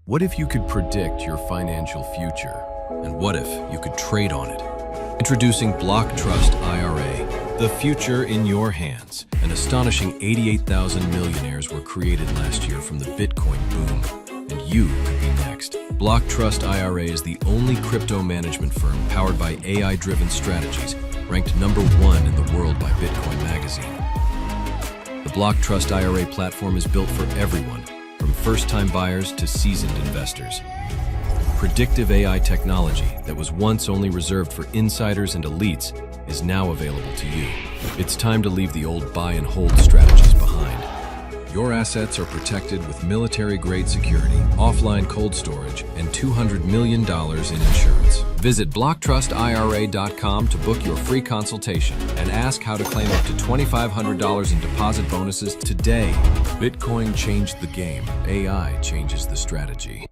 What if you could predict your financial future? And what if you could trade on it? Introducing Block Trust IRA. The future in your hands. An astonishing 88,000 millionaires were created last year from the Bitcoin boom, and you could be next. Block Trust IRA is the only crypto management firm powered by AI-driven strategies, ranked #1 in the world by Bitcoin Magazine. The Block Trust IRA platform is built for everyone, from first-time buyers to seasoned investors. Predictive AI technology that was once only reserved for insiders and elites is now available to you. It's time to leave the old buy and hold strategies behind. Your assets are protected with military-grade security, offline cold storage, and $200 million in insurance. Visit BlockTrustIRA.com to book your free consultation and ask how to claim up to $2,500 in deposit bonuses today. Bitcoin changed the game. AI changes the strategy.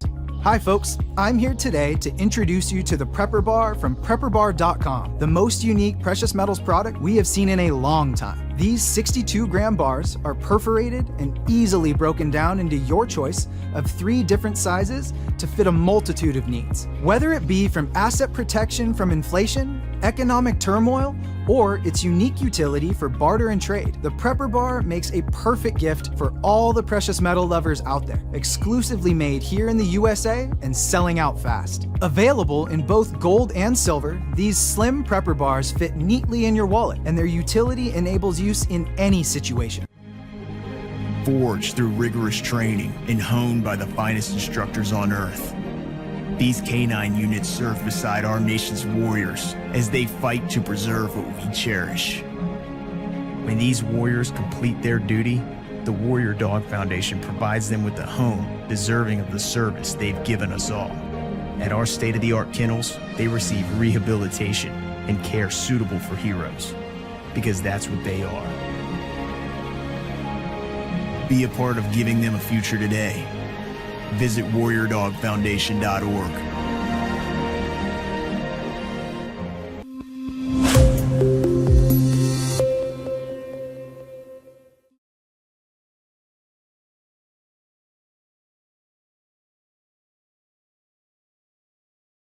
Hi folks, I'm here today to introduce you to the Prepper Bar from PrepperBar.com, the most unique precious metals product we have seen in a long time. These 62-gram bars are perforated and easily broken down into your choice of 3 different sizes to fit a multitude of needs. Whether it be from asset protection from inflation, economic turmoil, or its unique utility for barter and trade, the Prepper Bar makes a perfect gift for all the precious metal lovers out there. Exclusively made here in the USA and selling out fast. Available in both gold and silver, these slim Prepper Bars fit neatly in your wallet, and their utility enables use in any situation. Forged through rigorous training and honed by the finest instructors on earth, these K9 units serve beside our nation's warriors as they fight to preserve what we cherish. When these warriors complete their duty, the Warrior Dog Foundation provides them with a home deserving of the service they've given us all. At our state-of-the-art kennels, they receive rehabilitation and care suitable for heroes, because that's what they are. Be a part of giving them a future today. Visit WarriorDogFoundation.org.